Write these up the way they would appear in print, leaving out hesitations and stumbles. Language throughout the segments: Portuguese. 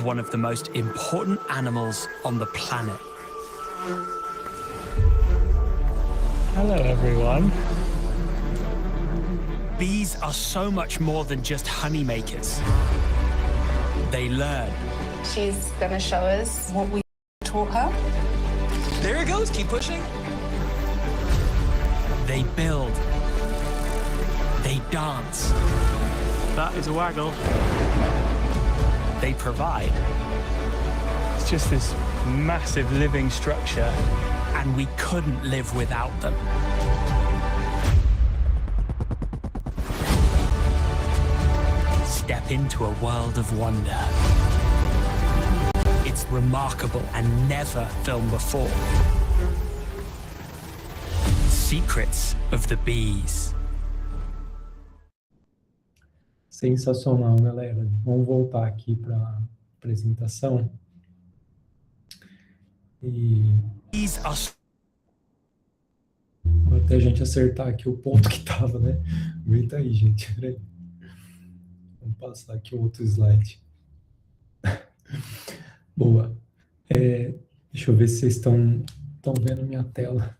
one of the most important animals on the planet. Hello, everyone. Bees are so much more than just honey makers. They learn. She's gonna show us what we taught her. There it goes, keep pushing. They build. They dance. That is a waggle. They provide. It's just this massive living structure. And we couldn't live without them. Step into a world of wonder. It's remarkable and never filmed before. Secrets of the Bees. Sensacional, galera. Vamos voltar aqui para a apresentação. E até a gente acertar aqui o ponto que estava, né? Aguenta aí, gente. Peraí. Vamos passar aqui o outro slide. Boa. Deixa eu ver se vocês estão vendo minha tela.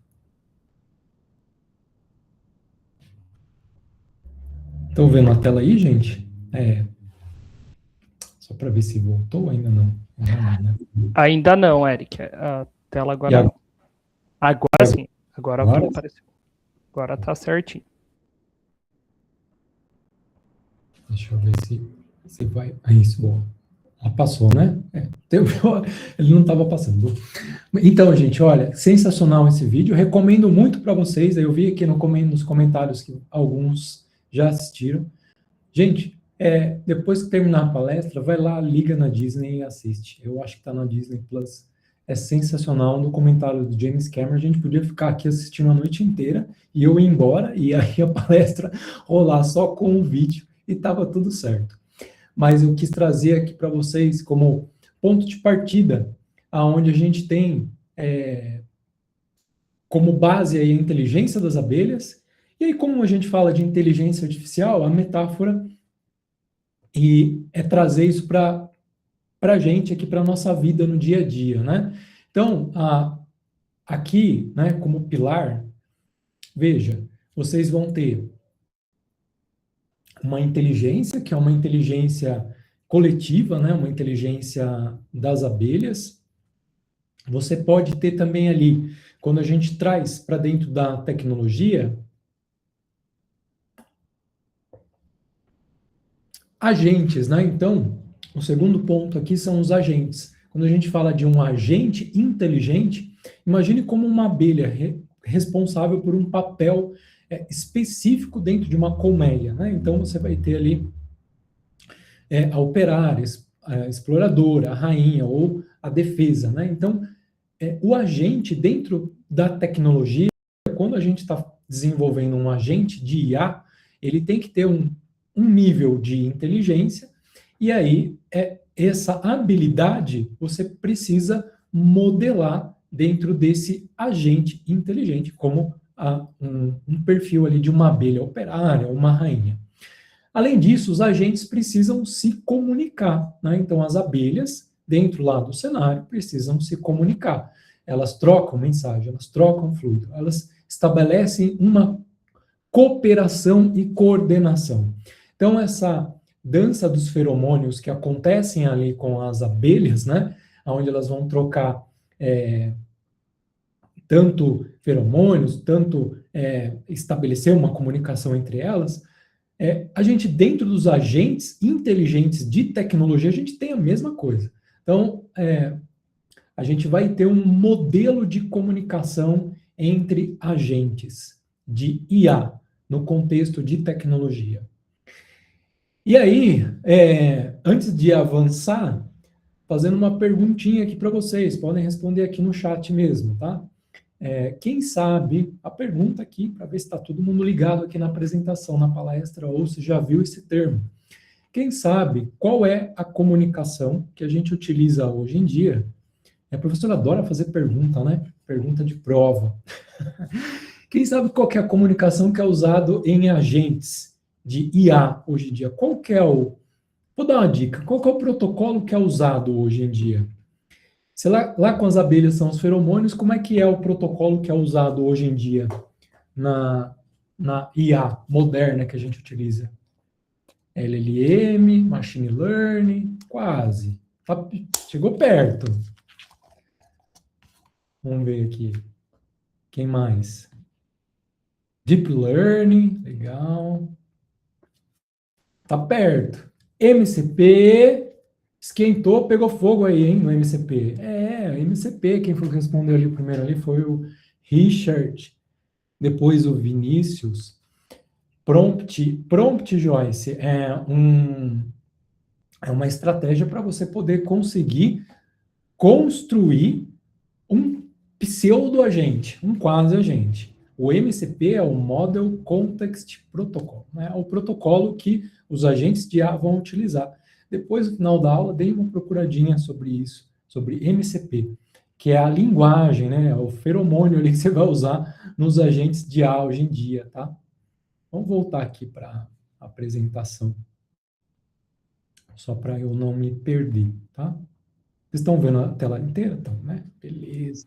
Estão vendo a tela aí, gente? Só para ver se voltou, ainda não. Ainda não, Eric. A tela agora não. Agora sim. Agora apareceu. Agora tá certinho. Deixa eu ver se vai. Isso, bom. Passou, né? Ele não estava passando. Então, gente, olha, sensacional esse vídeo. Recomendo muito para vocês. Eu vi aqui nos comentários que alguns já assistiram. Gente, depois que terminar a palestra, vai lá, liga na Disney e assiste. Eu acho que está na Disney Plus. É sensacional. No comentário do James Cameron, a gente podia ficar aqui assistindo a noite inteira e eu ir embora e aí a palestra rolar só com o vídeo e estava tudo certo. Mas eu quis trazer aqui para vocês como ponto de partida, aonde a gente tem como base aí a inteligência das abelhas. E aí, como a gente fala de inteligência artificial, a metáfora é trazer isso para a gente aqui, para a nossa vida no dia a dia, né? Então, aqui, né, como pilar, veja, vocês vão ter uma inteligência, que é uma inteligência coletiva, né, uma inteligência das abelhas. Você pode ter também ali, quando a gente traz para dentro da tecnologia, agentes, né? Então, o segundo ponto aqui são os agentes. Quando a gente fala de um agente inteligente, imagine como uma abelha responsável por um papel específico dentro de uma colmeia, né? Então, você vai ter ali a operária, a exploradora, a rainha ou a defesa, né? Então, o agente dentro da tecnologia, quando a gente está desenvolvendo um agente de IA, ele tem que ter um nível de inteligência, e aí essa habilidade você precisa modelar dentro desse agente inteligente, como um perfil ali de uma abelha operária, uma rainha. Além disso, os agentes precisam se comunicar, né? Então, as abelhas, dentro lá do cenário, precisam se comunicar. Elas trocam mensagem, elas trocam fluido, elas estabelecem uma cooperação e coordenação. Então, essa dança dos feromônios que acontecem ali com as abelhas, né, onde elas vão trocar tanto feromônios, tanto estabelecer uma comunicação entre elas, a gente, dentro dos agentes inteligentes de tecnologia, a gente tem a mesma coisa. Então, a gente vai ter um modelo de comunicação entre agentes de IA, no contexto de tecnologia. E aí, antes de avançar, fazendo uma perguntinha aqui para vocês, podem responder aqui no chat mesmo, tá? Quem sabe, a pergunta aqui, para ver se está todo mundo ligado aqui na apresentação, na palestra, ou se já viu esse termo. Quem sabe qual é a comunicação que a gente utiliza hoje em dia? A professora adora fazer pergunta, né? Pergunta de prova. Quem sabe qual que é a comunicação que é usada em agentes de IA hoje em dia? Qual que é Vou dar uma dica. Qual que é o protocolo que é usado hoje em dia? Se lá com as abelhas são os feromônios, como é que é o protocolo que é usado hoje em dia na IA moderna que a gente utiliza? LLM, Machine Learning, quase. Chegou perto. Vamos ver aqui. Quem mais? Deep Learning, legal. Tá perto. MCP, esquentou, pegou fogo aí, hein, no MCP. MCP, quem foi que respondeu ali primeiro ali foi o Richard, depois o Vinícius. Prompt, Joyce, é uma estratégia para você poder conseguir construir um pseudo-agente, um quase-agente. O MCP é o Model Context Protocol, né? É o protocolo que os agentes de IA vão utilizar. Depois, no final da aula, dei uma procuradinha sobre isso, sobre MCP, que é a linguagem, né? É o feromônio ali que você vai usar nos agentes de IA hoje em dia, tá? Vamos voltar aqui para a apresentação, só para eu não me perder, tá? Vocês estão vendo a tela inteira? Então, né? Beleza.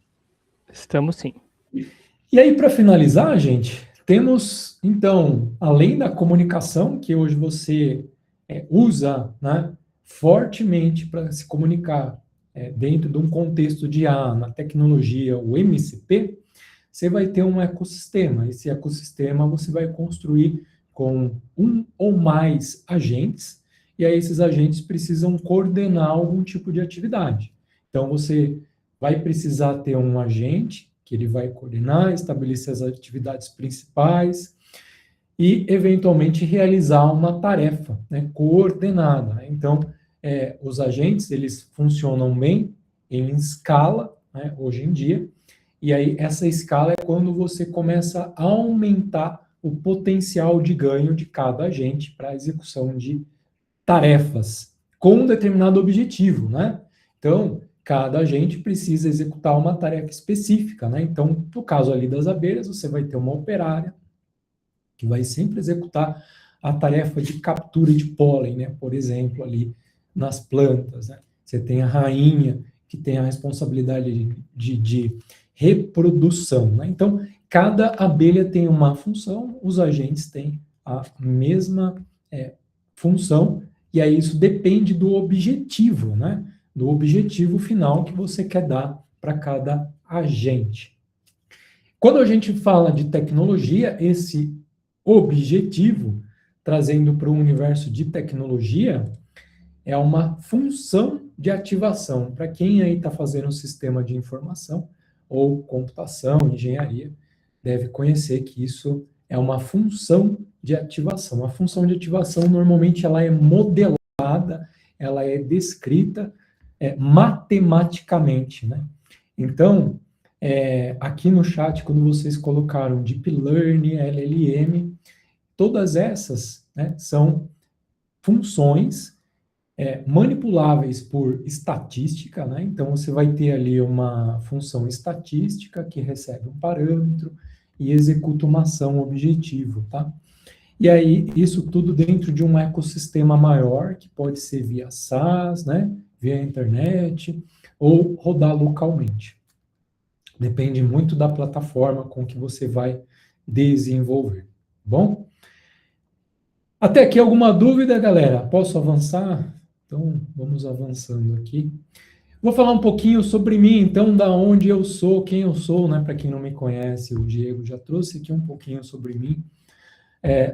Estamos sim. E aí, para finalizar, gente, temos, então, além da comunicação, que hoje você usa, né, fortemente para se comunicar dentro de um contexto de IA, na tecnologia, o MCP, você vai ter um ecossistema. Esse ecossistema você vai construir com um ou mais agentes, e aí esses agentes precisam coordenar algum tipo de atividade. Então, você vai precisar ter um agente que ele vai coordenar, estabelecer as atividades principais e, eventualmente, realizar uma tarefa, né, coordenada. Né? Então, os agentes, eles funcionam bem em escala, né, hoje em dia, e aí essa escala é quando você começa a aumentar o potencial de ganho de cada agente para a execução de tarefas com um determinado objetivo, né? Então, cada agente precisa executar uma tarefa específica, né? Então, no caso ali das abelhas, você vai ter uma operária que vai sempre executar a tarefa de captura de pólen, né? Por exemplo, ali nas plantas, né? Você tem a rainha, que tem a responsabilidade de reprodução, né? Então, cada abelha tem uma função, os agentes têm a mesma função, e aí isso depende do objetivo, né? Do objetivo final que você quer dar para cada agente. Quando a gente fala de tecnologia, esse objetivo, trazendo para o universo de tecnologia, é uma função de ativação. Para quem aí está fazendo um sistema de informação, ou computação, engenharia, deve conhecer que isso é uma função de ativação. A função de ativação, normalmente, ela é modelada, ela é descrita matematicamente, né? Então, aqui no chat, quando vocês colocaram Deep Learning, LLM, todas essas, né, são funções manipuláveis por estatística, né? Então, você vai ter ali uma função estatística que recebe um parâmetro e executa uma ação objetivo, tá? E aí, isso tudo dentro de um ecossistema maior, que pode ser via SaaS, né? Via internet, ou rodar localmente. Depende muito da plataforma com que você vai desenvolver. Bom? Até aqui alguma dúvida, galera? Posso avançar? Então, vamos avançando aqui. Vou falar um pouquinho sobre mim, então, da onde eu sou, quem eu sou, né? Para quem não me conhece, o Diego já trouxe aqui um pouquinho sobre mim,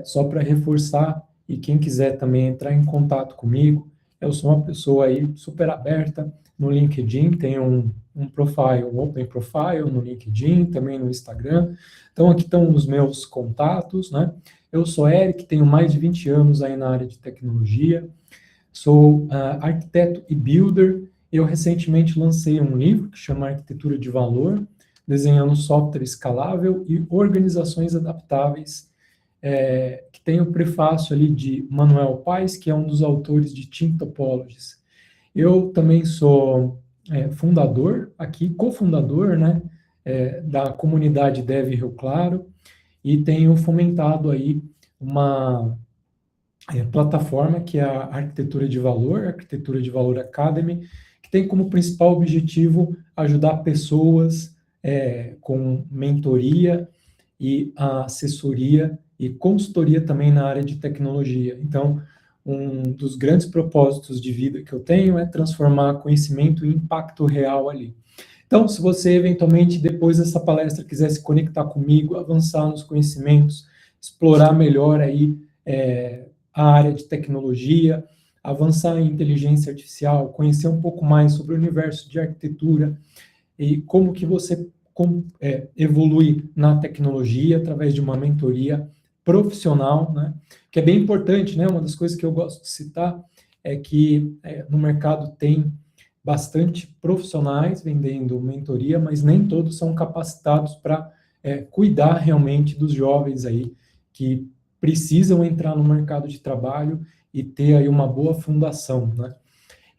só para reforçar, e quem quiser também entrar em contato comigo, eu sou uma pessoa aí super aberta no LinkedIn, tenho um profile, um open profile no LinkedIn, também no Instagram. Então, aqui estão os meus contatos, né? Eu sou Eric, tenho mais de 20 anos aí na área de tecnologia, sou arquiteto e builder. Eu recentemente lancei um livro que chama Arquitetura de Valor, desenhando software escalável e organizações adaptáveis, que tem o prefácio ali de Manuel Paes, que é um dos autores de Team Topologies. Eu também sou fundador, aqui, cofundador, né, da comunidade Dev Rio Claro, e tenho fomentado aí uma plataforma, que é a Arquitetura de Valor Academy, que tem como principal objetivo ajudar pessoas com mentoria e assessoria e consultoria também na área de tecnologia. Então, um dos grandes propósitos de vida que eu tenho é transformar conhecimento em impacto real ali. Então, se você eventualmente, depois dessa palestra, quiser se conectar comigo, avançar nos conhecimentos, explorar melhor aí a área de tecnologia, avançar em inteligência artificial, conhecer um pouco mais sobre o universo de arquitetura e como que você evolui na tecnologia através de uma mentoria profissional, né? Que é bem importante, né? Uma das coisas que eu gosto de citar é que no mercado tem bastante profissionais vendendo mentoria, mas nem todos são capacitados para cuidar realmente dos jovens aí que precisam entrar no mercado de trabalho e ter aí uma boa fundação, né?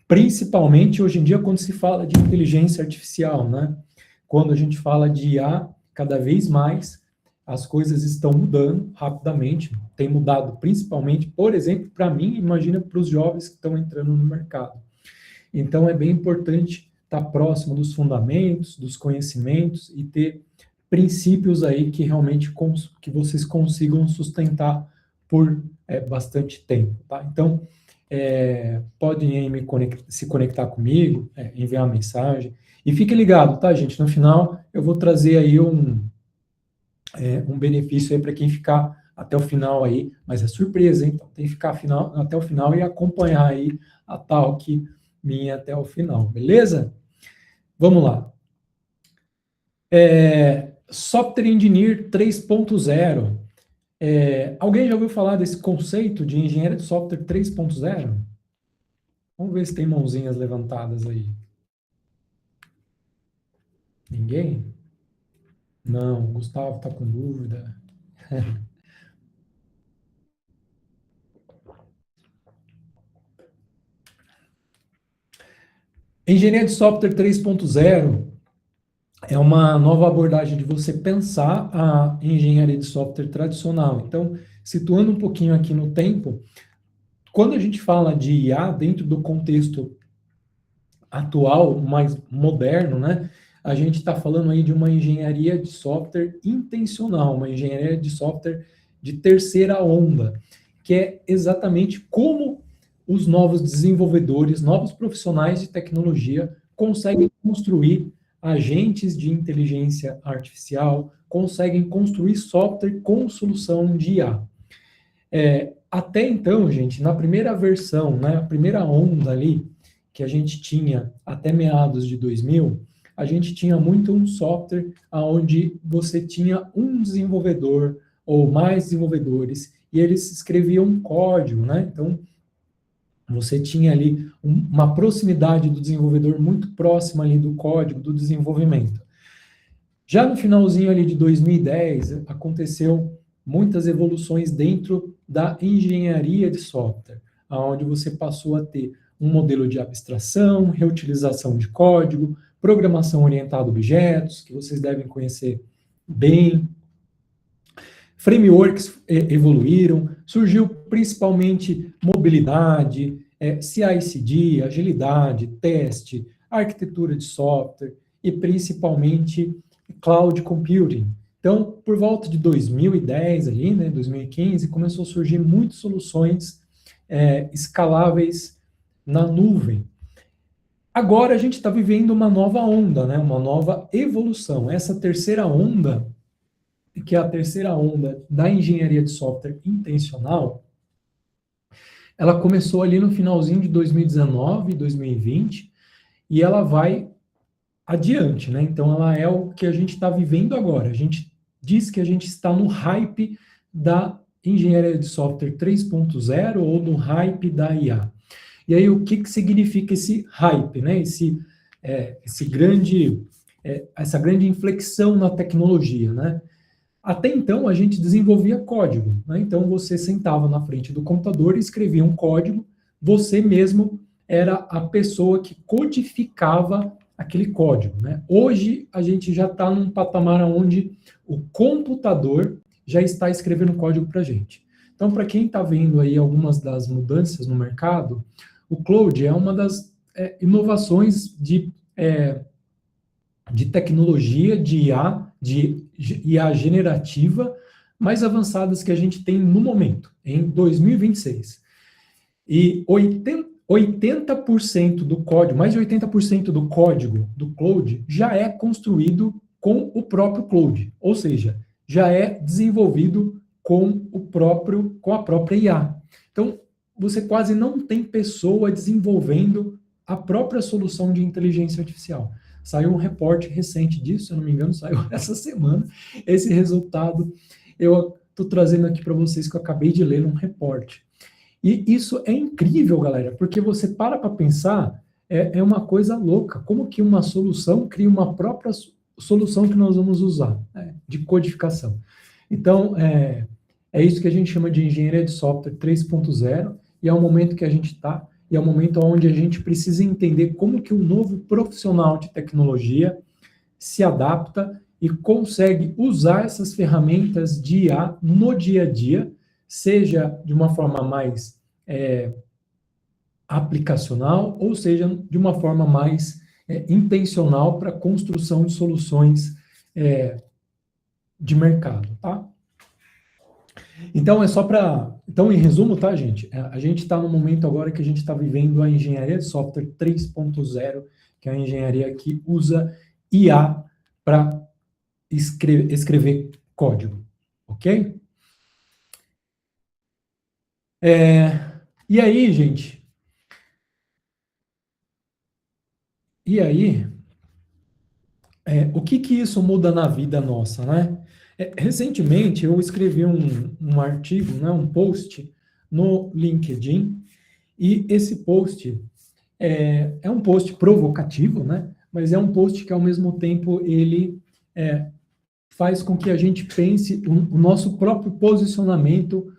Principalmente hoje em dia quando se fala de inteligência artificial, né? Quando a gente fala de IA, cada vez mais as coisas estão mudando rapidamente, tem mudado principalmente, por exemplo, para mim, imagina para os jovens que estão entrando no mercado. Então, é bem importante estar próximo dos fundamentos, dos conhecimentos e ter princípios aí que realmente que vocês consigam sustentar por bastante tempo, tá? Então, podem se conectar comigo, enviar uma mensagem. E fique ligado, tá, gente? No final, eu vou trazer aí um benefício aí para quem ficar até o final aí, mas é surpresa, hein? Então, tem que ficar até o final e acompanhar aí a talk minha até o final, beleza? Vamos lá. Software Engineer 3.0. Alguém já ouviu falar desse conceito de engenharia de software 3.0? Vamos ver se tem mãozinhas levantadas aí. Ninguém? Não, o Gustavo está com dúvida. Engenharia de software 3.0 é uma nova abordagem de você pensar a engenharia de software tradicional. Então, situando um pouquinho aqui no tempo, quando a gente fala de IA dentro do contexto atual, mais moderno, né? A gente está falando aí de uma engenharia de software intencional, uma engenharia de software de terceira onda, que é exatamente como os novos desenvolvedores, novos profissionais de tecnologia conseguem construir agentes de inteligência artificial, conseguem construir software com solução de IA. Até então, gente, na primeira versão, né, a primeira onda ali, que a gente tinha até meados de 2000, a gente tinha muito um software onde você tinha um desenvolvedor ou mais desenvolvedores e eles escreviam código, né? Então, você tinha ali uma proximidade do desenvolvedor muito próxima ali do código, do desenvolvimento. Já no finalzinho ali de 2010, aconteceu muitas evoluções dentro da engenharia de software, onde você passou a ter um modelo de abstração, reutilização de código, programação orientada a objetos, que vocês devem conhecer bem. Frameworks evoluíram, surgiu principalmente mobilidade, CI/CD, agilidade, teste, arquitetura de software e principalmente cloud computing. Então, por volta de 2010 ali, né, 2015, começou a surgir muitas soluções escaláveis na nuvem. Agora a gente está vivendo uma nova onda, né, uma nova evolução. Essa terceira onda, que é a terceira onda da engenharia de software intencional, ela começou ali no finalzinho de 2019, 2020, e ela vai adiante, né? Então, ela é o que a gente está vivendo agora. A gente diz que a gente está no hype da engenharia de software 3.0 ou no hype da IA. E aí, o que significa esse hype, né? Essa grande inflexão na tecnologia, né? Até então, a gente desenvolvia código, né? Então, você sentava na frente do computador e escrevia um código, você mesmo era a pessoa que codificava aquele código, né? Hoje, a gente já está num patamar onde o computador já está escrevendo código para a gente. Então, para quem está vendo aí algumas das mudanças no mercado, o cloud é uma das inovações de tecnologia, de IA generativa, mais avançadas que a gente tem no momento, em 2026. E 80% do código, mais de 80% do código do cloud já é construído com o próprio cloud, ou seja, já é desenvolvido com a própria IA. Então, você quase não tem pessoa desenvolvendo a própria solução de inteligência artificial. Saiu um reporte recente disso, se eu não me engano, saiu essa semana. Esse resultado eu estou trazendo aqui para vocês, que eu acabei de ler num reporte. E isso é incrível, galera, porque você para pensar, é uma coisa louca. Como que uma solução cria uma própria solução que nós vamos usar, de codificação. Então, é isso que a gente chama de engenharia de software 3.0, e é o momento que a gente está, e é o momento onde a gente precisa entender como que o novo profissional de tecnologia se adapta e consegue usar essas ferramentas de IA no dia a dia, seja de uma forma mais aplicacional, ou seja, de uma forma mais intencional para a construção de soluções de mercado, tá? Então, Então, em resumo, tá, gente? A gente está no momento agora que a gente está vivendo a engenharia de software 3.0, que é a engenharia que usa IA para escrever código, ok? E aí, gente? E aí, o que isso muda na vida nossa, né? Recentemente, eu escrevi um artigo, né, um post no LinkedIn, e esse post é um post provocativo, né? Mas é um post que, ao mesmo tempo, ele faz com que a gente pense o nosso próprio posicionamento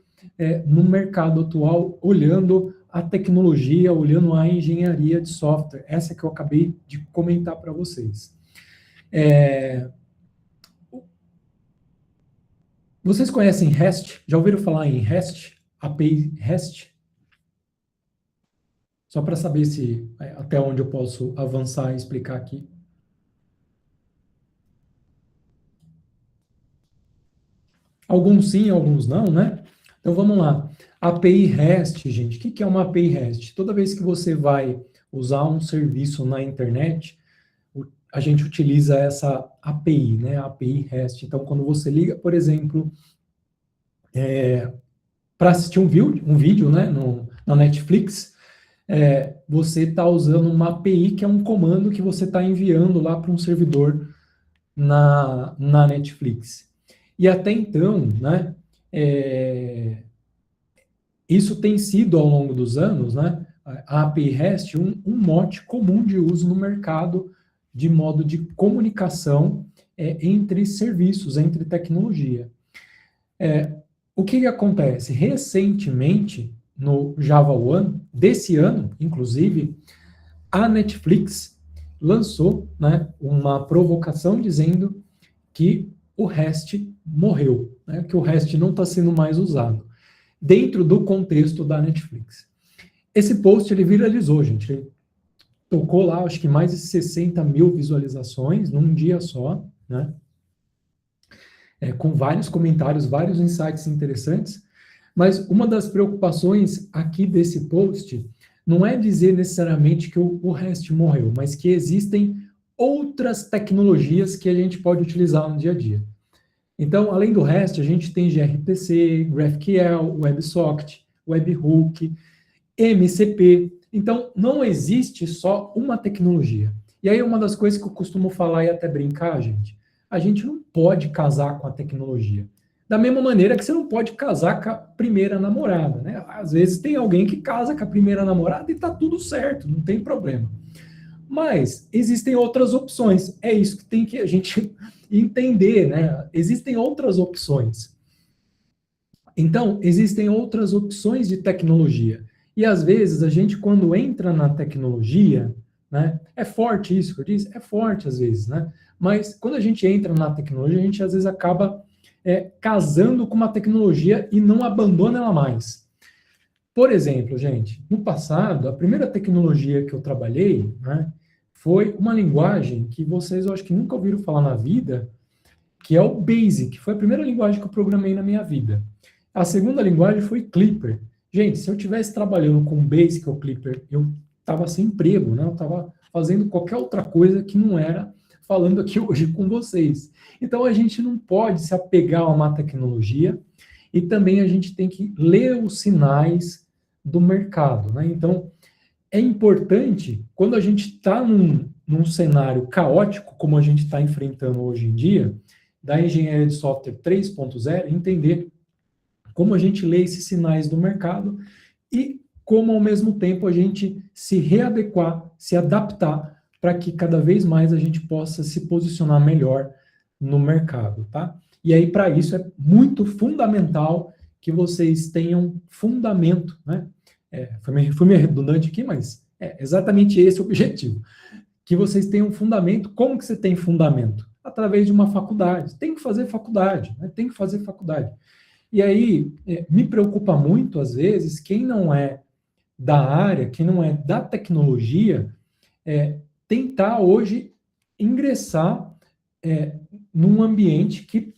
no mercado atual, olhando a tecnologia, olhando a engenharia de software. Essa que eu acabei de comentar para vocês. Vocês conhecem REST? Já ouviram falar em REST? API REST? Só para saber até onde eu posso avançar e explicar aqui. Alguns sim, alguns não, né? Então, vamos lá. API REST, gente. O que é uma API REST? Toda vez que você vai usar um serviço na internet, a gente utiliza essa API, né? A API REST. Então, quando você liga, por exemplo, para assistir um vídeo, né, na Netflix, você está usando uma API, que é um comando que você está enviando lá para um servidor na Netflix. E até então, né, isso tem sido, ao longo dos anos, né, a API REST, um mote comum de uso no mercado, de modo de comunicação entre serviços, entre tecnologia. O que acontece? Recentemente, no Java One, desse ano, inclusive, a Netflix lançou, né, uma provocação dizendo que o REST morreu, né, que o REST não está sendo mais usado, dentro do contexto da Netflix. Esse post, ele viralizou, gente. Ele tocou lá, acho que mais de 60 mil visualizações num dia só, né? Com vários comentários, vários insights interessantes. Mas uma das preocupações aqui desse post não é dizer necessariamente que o REST morreu, mas que existem outras tecnologias que a gente pode utilizar no dia a dia. Então, além do REST, a gente tem gRPC, GraphQL, WebSocket, Webhook, MCP. Então, não existe só uma tecnologia. E aí, uma das coisas que eu costumo falar e até brincar, gente, a gente não pode casar com a tecnologia. Da mesma maneira que você não pode casar com a primeira namorada, né? Às vezes tem alguém que casa com a primeira namorada e tá tudo certo, não tem problema. Mas existem outras opções. É isso que tem que a gente entender, né? Existem outras opções. Então, existem outras opções de tecnologia. E às vezes a gente, quando entra na tecnologia, né? É forte isso que eu disse? É forte às vezes, né? Mas quando a gente entra na tecnologia, a gente às vezes acaba casando com uma tecnologia e não abandona ela mais. Por exemplo, gente, no passado, a primeira tecnologia que eu trabalhei, né, foi uma linguagem que vocês, eu acho que nunca ouviram falar na vida, que é o BASIC. Foi a primeira linguagem que eu programei na minha vida. A segunda linguagem foi Clipper. Gente, se eu estivesse trabalhando com BASIC ou Clipper, eu estava sem emprego, né? Eu estava fazendo qualquer outra coisa que não era falando aqui hoje com vocês. Então, a gente não pode se apegar a uma tecnologia e também a gente tem que ler os sinais do mercado, né? Então, é importante, quando a gente está num cenário caótico, como a gente está enfrentando hoje em dia, da engenharia de software 3.0, entender como a gente lê esses sinais do mercado e como, ao mesmo tempo, a gente se readequar, se adaptar, para que cada vez mais a gente possa se posicionar melhor no mercado, tá? E aí, para isso, é muito fundamental que vocês tenham fundamento, né? Fui meio redundante aqui, mas é exatamente esse o objetivo. Que vocês tenham fundamento. Como que você tem fundamento? Através de uma faculdade. Tem que fazer faculdade, né? Tem que fazer faculdade. E aí, me preocupa muito, às vezes, quem não é da área, quem não é da tecnologia, tentar hoje ingressar num ambiente que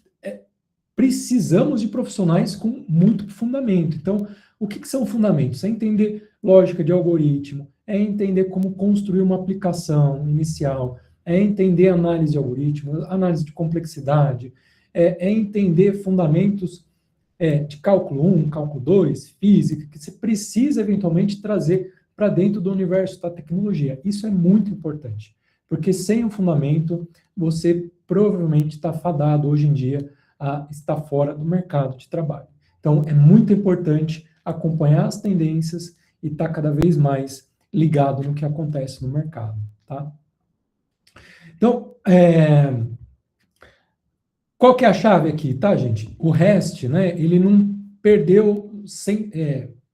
precisamos de profissionais com muito fundamento. Então, o que são fundamentos? É entender lógica de algoritmo, é entender como construir uma aplicação inicial, é entender análise de algoritmo, análise de complexidade, é entender fundamentos de cálculo 1, cálculo 2, física, que você precisa eventualmente trazer para dentro do universo da tecnologia. Isso é muito importante, porque sem o fundamento, você provavelmente está fadado hoje em dia a estar fora do mercado de trabalho. Então, é muito importante acompanhar as tendências e estar cada vez mais ligado no que acontece no mercado, tá? Então, qual que é a chave aqui, tá, gente? O REST, né, ele não perdeu,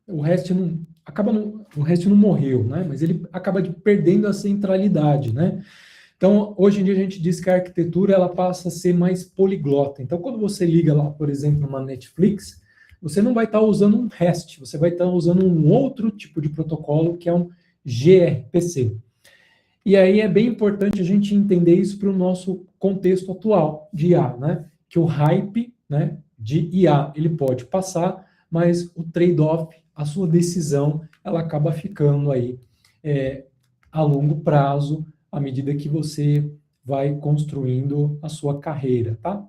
o REST não morreu, né, mas ele acaba perdendo a centralidade, né? Então, hoje em dia a gente diz que a arquitetura ela passa a ser mais poliglota. Então, quando você liga lá, por exemplo, uma Netflix, você não vai estar usando um REST, você vai estar usando um outro tipo de protocolo, que é um gRPC. E aí é bem importante a gente entender isso para o nosso contexto atual de IA, né? Que o hype, né, de IA, ele pode passar, mas o trade-off, a sua decisão, ela acaba ficando aí a longo prazo, à medida que você vai construindo a sua carreira, tá?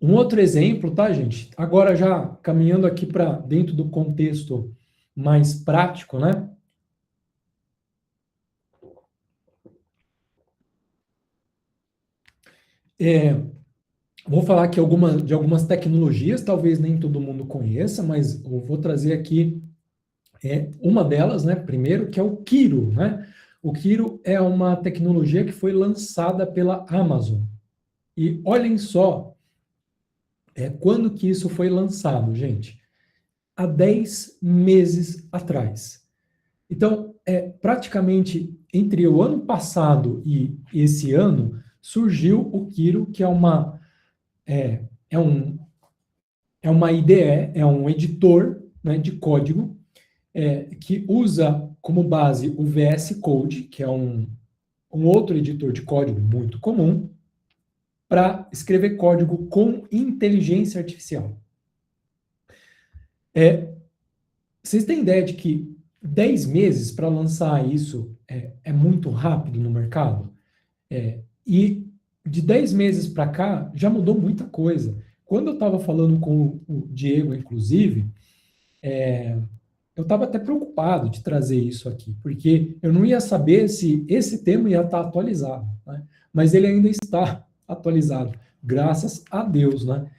Um outro exemplo, tá, gente? Agora já caminhando aqui para dentro do contexto mais prático, né? Vou falar aqui de algumas tecnologias, talvez nem todo mundo conheça, mas eu vou trazer aqui uma delas, né? Primeiro, que é o Kiro, né? O Kiro é uma tecnologia que foi lançada pela Amazon. E olhem só, quando que isso foi lançado, gente? Há 10 meses atrás. Então, praticamente entre o ano passado e esse ano, surgiu o Kiro, que é uma IDE, é um editor, né, de código, que usa como base o VS Code, que é um outro editor de código muito comum, para escrever código com inteligência artificial. Vocês têm ideia de que 10 meses para lançar isso é muito rápido no mercado? E de 10 meses para cá, já mudou muita coisa. Quando eu estava falando com o Diego, inclusive, eu estava até preocupado de trazer isso aqui, porque eu não ia saber se esse tema ia estar atualizado, né? Mas ele ainda está atualizado, graças a Deus, né?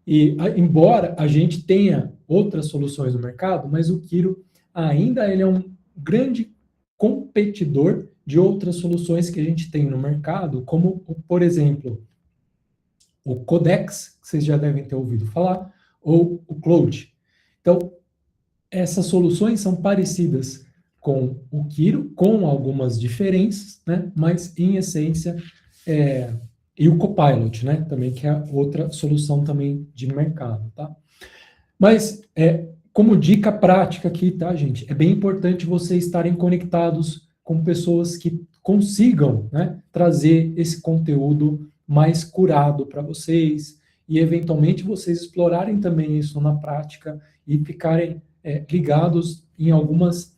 E embora a gente tenha outras soluções no mercado, mas o Kiro ainda ele é um grande competidor de outras soluções que a gente tem no mercado, como, por exemplo, o Codex, que vocês já devem ter ouvido falar, ou o Cloud. Então, essas soluções são parecidas com o Kiro, com algumas diferenças, né? Mas, em essência, E o Copilot, né? Também, que é outra solução também de mercado, tá? Mas, como dica prática aqui, tá, gente? É bem importante vocês estarem conectados com pessoas que consigam, né, trazer esse conteúdo mais curado para vocês e, eventualmente, vocês explorarem também isso na prática e ficarem ligados em algumas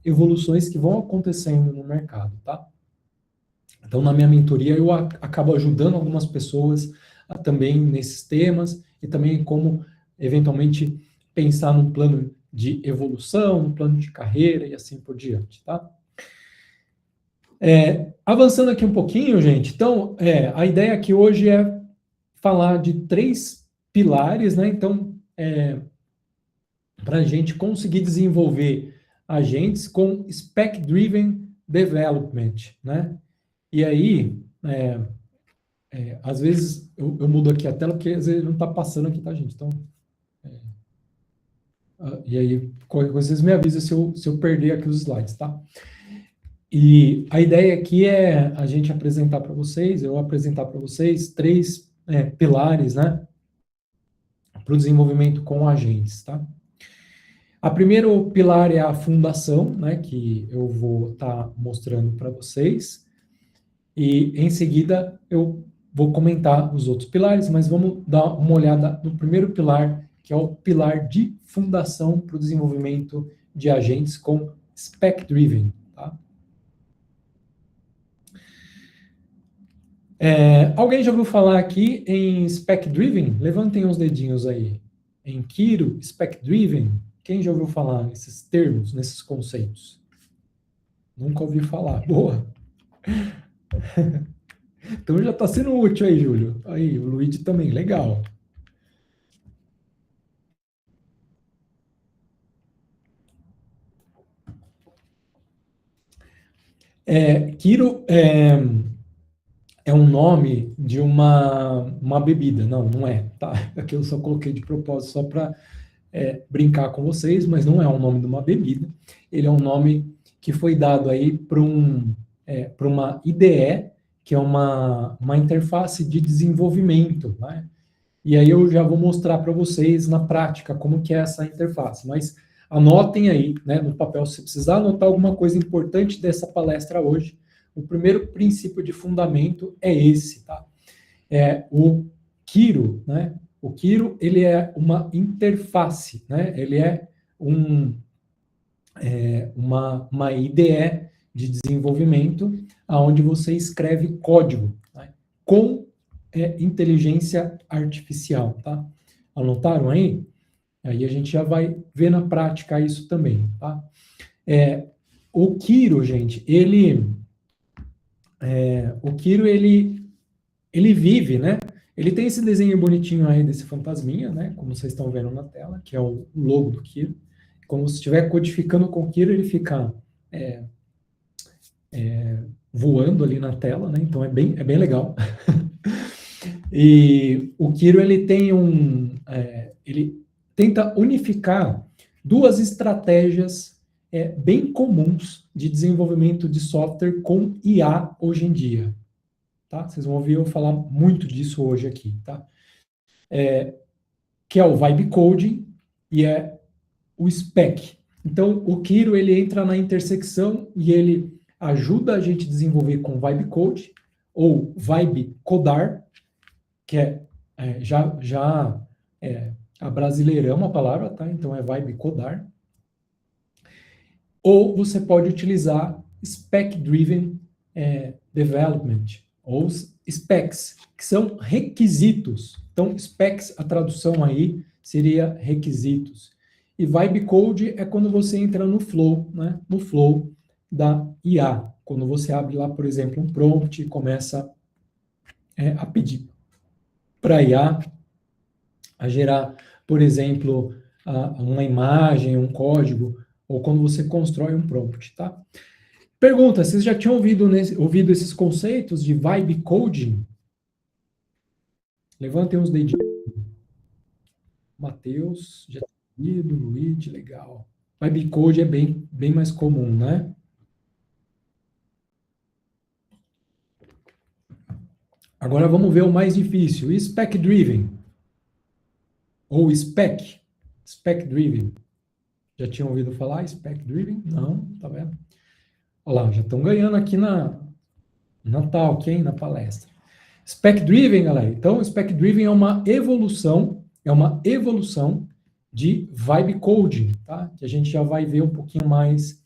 evoluções que vão acontecendo no mercado, tá? Então, na minha mentoria, eu acabo ajudando algumas pessoas também nesses temas e também como, eventualmente, pensar num plano de evolução, num plano de carreira e assim por diante, tá? Avançando aqui um pouquinho, gente, então, a ideia aqui hoje é falar de 3 pilares, né? Então, para a gente conseguir desenvolver agentes com Spec-Driven Development, né? E aí, às vezes, eu mudo aqui a tela, porque às vezes não está passando aqui, tá, gente? Então, e aí, qualquer coisa, vocês me avisam se eu perder aqui os slides, tá? E a ideia aqui é a gente apresentar para vocês, eu apresentar para vocês 3 pilares, né? Para o desenvolvimento com agentes, tá? A primeiro pilar é a fundação, né? Que eu vou estar mostrando para vocês. E, em seguida, eu vou comentar os outros pilares, mas vamos dar uma olhada no primeiro pilar, que é o pilar de fundação para o desenvolvimento de agentes com Spec-Driven. Tá? Alguém já ouviu falar aqui em Spec-Driven? Levantem os dedinhos aí. Em Kiro, Spec-Driven. Quem já ouviu falar nesses termos, nesses conceitos? Nunca ouvi falar. Boa! Então já está sendo útil aí, Júlio. Aí, o Luigi também, legal. Kiro é um nome de uma bebida. Não é, tá? Aqui eu só coloquei de propósito só para brincar com vocês, mas não é o nome de uma bebida. Ele é um nome que foi dado aí para uma IDE, que é uma interface de desenvolvimento, né? E aí eu já vou mostrar para vocês na prática como que é essa interface, mas anotem aí, né, no papel, se precisar anotar alguma coisa importante dessa palestra hoje, o primeiro princípio de fundamento é esse, tá? O Kiro, né? O Kiro, ele é uma interface, né? Ele é uma IDE de desenvolvimento onde você escreve código, né, com inteligência artificial, tá? Anotaram aí? Aí a gente já vai ver na prática isso também, tá? O Kiro, gente, o Kiro, ele vive, né? Ele tem esse desenho bonitinho aí desse fantasminha, né? Como vocês estão vendo na tela, que é o logo do Kiro. Como se estiver codificando com o Kiro, ele fica voando ali na tela, né? Então é bem legal. E o Kiro, ele tem ele tenta unificar 2 estratégias bem comuns de desenvolvimento de software com IA hoje em dia. Tá? Vocês vão ouvir eu falar muito disso hoje aqui, tá? Que é o Vibe Coding e o Spec. Então, o Kiro, ele entra na intersecção e ele ajuda a gente a desenvolver com Vibe Code ou Vibe Codar, que já abrasileiramos a palavra, tá? Então é Vibe Codar. Ou você pode utilizar Spec-Driven Development, ou specs, que são requisitos. Então, specs, a tradução aí seria requisitos. E Vibe Code é quando você entra no flow, né? No flow da IA. Quando você abre lá, por exemplo, um prompt e começa a pedir para a IA a gerar, por exemplo, uma imagem, um código, ou quando você constrói um prompt, tá? Pergunta, vocês já tinham ouvido esses conceitos de Vibe Coding? Levantem os dedinhos. Matheus, já tinha ouvido, Luigi, legal. Vibe Code é bem mais comum, né? Agora vamos ver o mais difícil, spec driven. Ou spec driven. Já tinham ouvido falar spec driven? Não, tá vendo? Olha lá, já estão ganhando aqui na talk, hein, na palestra. Spec driven, galera. Então, spec driven é uma evolução de vibe coding, tá? Que a gente já vai ver um pouquinho mais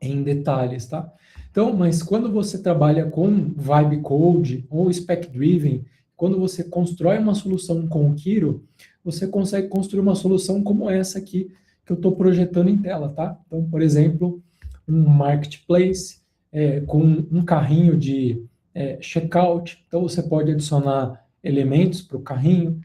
em detalhes, tá? Então, mas quando você trabalha com vibe code ou spec driven, quando você constrói uma solução com o Kiro, você consegue construir uma solução como essa aqui que eu estou projetando em tela, tá? Então, por exemplo, um marketplace com um carrinho de checkout. Então, você pode adicionar elementos para o carrinho.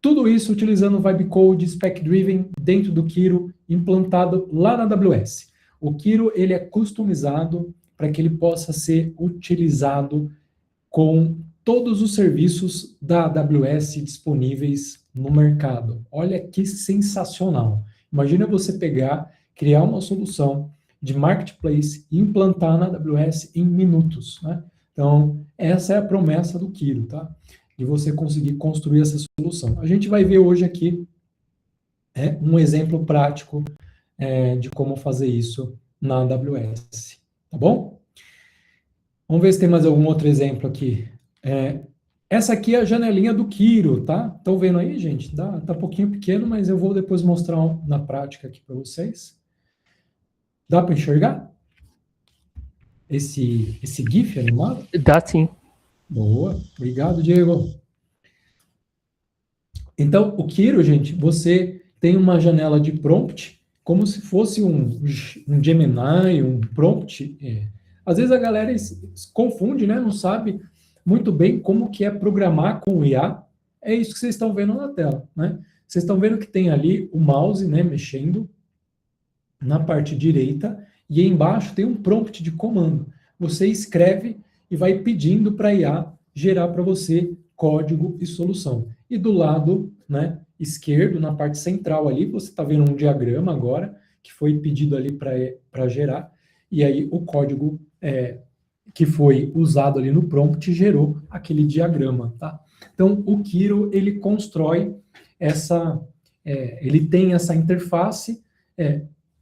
Tudo isso utilizando o Vibe Code Spec Driven dentro do Kiro, implantado lá na AWS. O Kiro, ele é customizado para que ele possa ser utilizado com todos os serviços da AWS disponíveis no mercado. Olha que sensacional. Imagina você pegar, criar uma solução de marketplace e implantar na AWS em minutos, né? Então, essa é a promessa do Kiro, tá? De você conseguir construir essa solução. A gente vai ver hoje aqui um exemplo prático de como fazer isso na AWS, tá bom? Vamos ver se tem mais algum outro exemplo aqui. Essa aqui é a janelinha do Kiro, tá? Estão vendo aí, gente? Tá um pouquinho pequeno, mas eu vou depois mostrar na prática aqui para vocês. Dá para enxergar? Esse GIF animado? Dá sim. Boa, obrigado, Diego. Então, o Kiro, gente, você tem uma janela de prompt, como se fosse um Gemini, um prompt. Às vezes a galera se confunde, né? Não sabe muito bem como que é programar com o IA. É isso que vocês estão vendo na tela, né? Vocês estão vendo que tem ali o mouse, né, mexendo na parte direita, e aí embaixo tem um prompt de comando. Você escreve e vai pedindo para a IA gerar para você código e solução. E do lado, né, esquerdo, na parte central ali, você está vendo um diagrama agora, que foi pedido ali para gerar, e aí o código que foi usado ali no prompt gerou aquele diagrama, tá? Então, o Kiro, ele constrói ele tem essa interface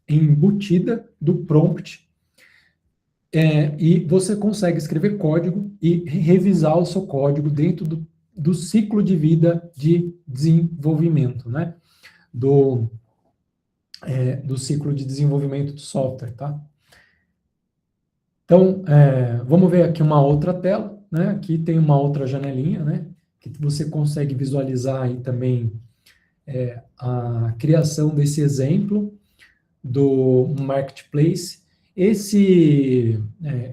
embutida do prompt, e você consegue escrever código e revisar o seu código dentro do ciclo de vida de desenvolvimento, né? Do ciclo de desenvolvimento do software, tá? Então, vamos ver aqui uma outra tela, né? Aqui tem uma outra janelinha, né? Que você consegue visualizar aí também a criação desse exemplo do marketplace. Esse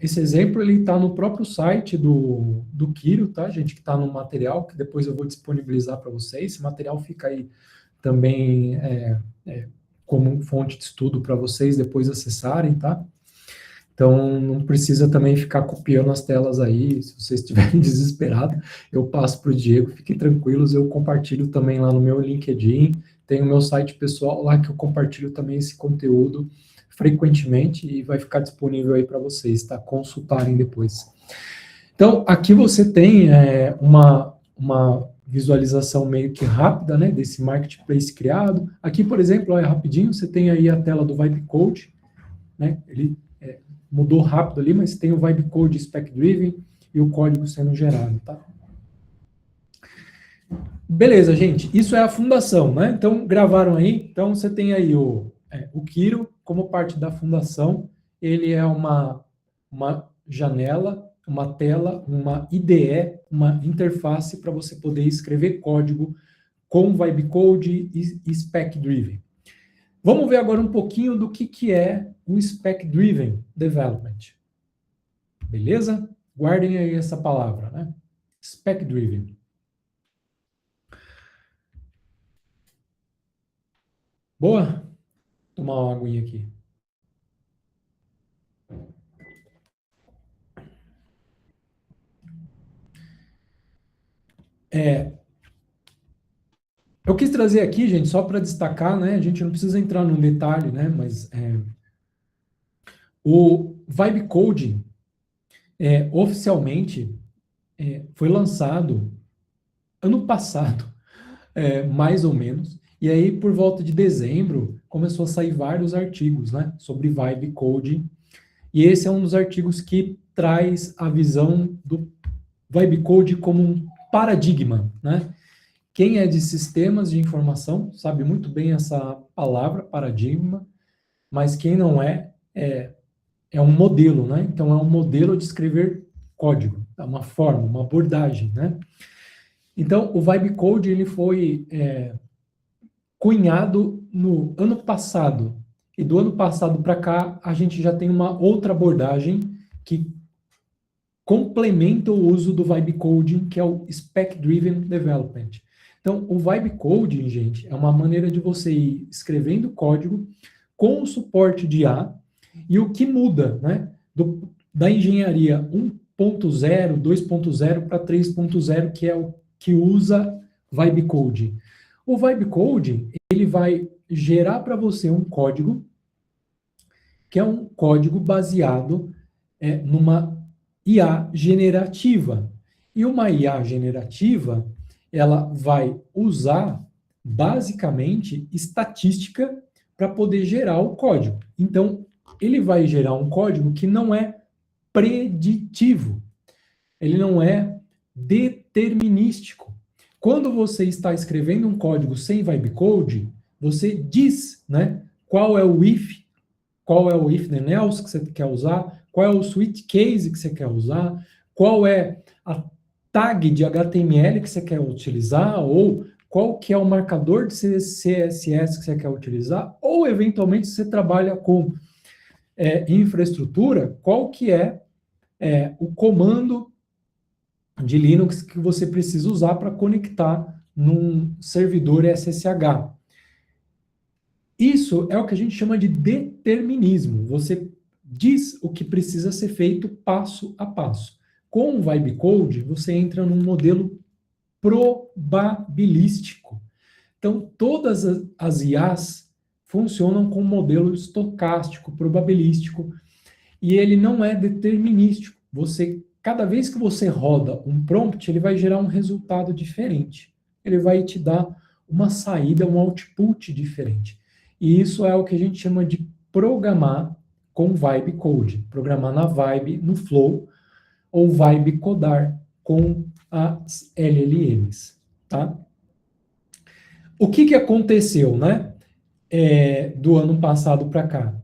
exemplo, ele está no próprio site do Kiro, tá, gente? Que está no material, que depois eu vou disponibilizar para vocês. Esse material fica aí também como fonte de estudo para vocês depois acessarem, tá? Então, não precisa também ficar copiando as telas aí. Se vocês estiverem desesperados, eu passo para o Diego. Fiquem tranquilos, eu compartilho também lá no meu LinkedIn. Tem o meu site pessoal lá que eu compartilho também esse conteúdo frequentemente e vai ficar disponível aí para vocês, tá? Consultarem depois. Então, aqui você tem uma visualização meio que rápida, né, desse marketplace criado. Aqui, por exemplo, rapidinho, você tem aí a tela do Vibe Code, né? Ele mudou rápido ali, mas tem o Vibe Code Spec Driven e o código sendo gerado, tá? Beleza, gente, isso é a fundação, né? Então, gravaram aí. Então, você tem aí o Kiro como parte da fundação. Ele é uma janela, uma tela, uma IDE, uma interface para você poder escrever código com Vibe Code e Spec Driven. Vamos ver agora um pouquinho do que é o Spec Driven Development. Beleza? Guardem aí essa palavra, né? Spec Driven. Boa? Vou tomar uma aguinha aqui. Eu quis trazer aqui, gente, só para destacar, né? A gente não precisa entrar num detalhe, né? Mas o Vibe Coding, oficialmente, foi lançado ano passado, mais ou menos, e aí por volta de dezembro começou a sair vários artigos, né, sobre Vibe Coding, e esse é um dos artigos que traz a visão do Vibe Coding como um paradigma, né? Quem é de sistemas de informação sabe muito bem essa palavra, paradigma, mas quem não é um modelo, né? Então, é um modelo de escrever código, é uma forma, uma abordagem, né? Então, o Vibe Coding, ele foi cunhado no ano passado, e do ano passado para cá, a gente já tem uma outra abordagem que complementa o uso do Vibe Coding, que é o Spec Driven Development. Então, o Vibe Coding, gente, é uma maneira de você ir escrevendo código com o suporte de IA, e o que muda, né, da engenharia 1.0, 2.0 para 3.0, que é o que usa Vibe Coding. O Vibe Coding, ele vai gerar para você um código, que é um código baseado numa IA generativa. E uma IA generativa, ela vai usar, basicamente, estatística para poder gerar o código. Então, ele vai gerar um código que não é preditivo. Ele não é determinístico. Quando você está escrevendo um código sem Vibe Coding, você diz, né, qual é o if then else que você quer usar, qual é o switch case que você quer usar, qual é a tag de HTML que você quer utilizar, ou qual que é o marcador de CSS que você quer utilizar, ou eventualmente se você trabalha com infraestrutura, qual que é o comando de Linux que você precisa usar para conectar num servidor SSH. Isso é o que a gente chama de determinismo. Você diz o que precisa ser feito passo a passo. Com o Vibe Coding, você entra num modelo probabilístico. Então, todas as IAs funcionam com um modelo estocástico, probabilístico, e ele não é determinístico. Cada vez que você roda um prompt, ele vai gerar um resultado diferente. Ele vai te dar uma saída, um output diferente. E isso é o que a gente chama de programar com Vibe Coding. Programar na Vibe, no Flow, ou Vibe codar com as LLMs, tá? O que aconteceu, né? Do ano passado para cá?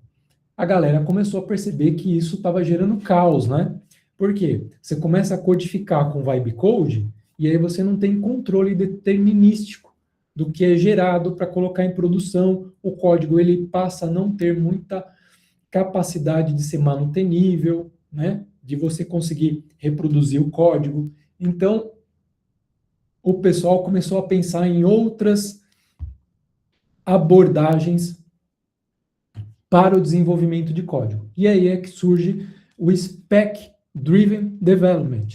A galera começou a perceber que isso estava gerando caos, né? Por quê? Você começa a codificar com Vibe Coding e aí você não tem controle determinístico do que é gerado para colocar em produção. O código ele passa a não ter muita capacidade de ser manutenível, né? De você conseguir reproduzir o código. Então, o pessoal começou a pensar em outras abordagens para o desenvolvimento de código. E aí é que surge o Spec Driven Development,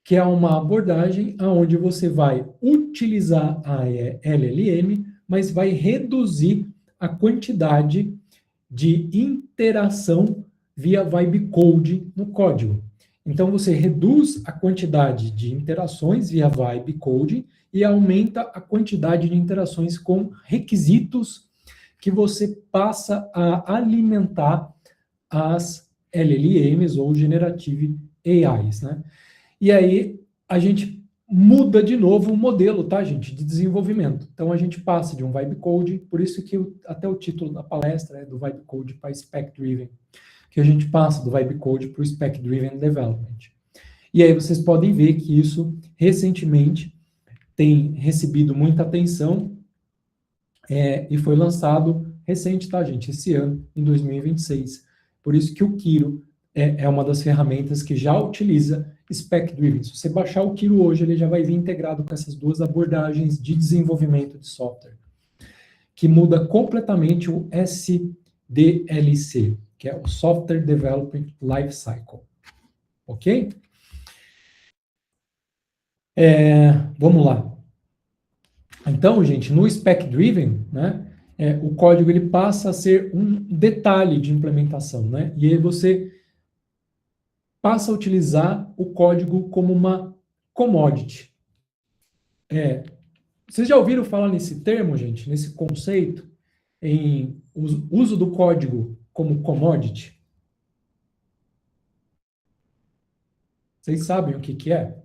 que é uma abordagem onde você vai utilizar a LLM, mas vai reduzir a quantidade de interação via Vibe Coding no código. Então, você reduz a quantidade de interações via Vibe Coding e aumenta a quantidade de interações com requisitos que você passa a alimentar as LLMs ou Generative AIs, né? E aí, a gente muda de novo o modelo, tá, gente, de desenvolvimento. Então, a gente passa de um Vibe Coding, por isso que até o título da palestra é do Vibe Coding para Spec Driven, que a gente passa do Vibe Coding para o Spec Driven Development. E aí vocês podem ver que isso, recentemente, tem recebido muita atenção e foi lançado recente, tá, gente? Esse ano, em 2026. Por isso que o Kiro é uma das ferramentas que já utiliza Spec Driven. Se você baixar o Kiro hoje, ele já vai vir integrado com essas duas abordagens de desenvolvimento de software, que muda completamente o SDLC, que é o Software Development Lifecycle. Ok? Vamos lá. Então, gente, no Spec Driven, né, o código ele passa a ser um detalhe de implementação, né? E aí você passa a utilizar o código como uma commodity. Vocês já ouviram falar nesse termo, gente? Nesse conceito? Em uso do código como commodity? Vocês sabem o que é?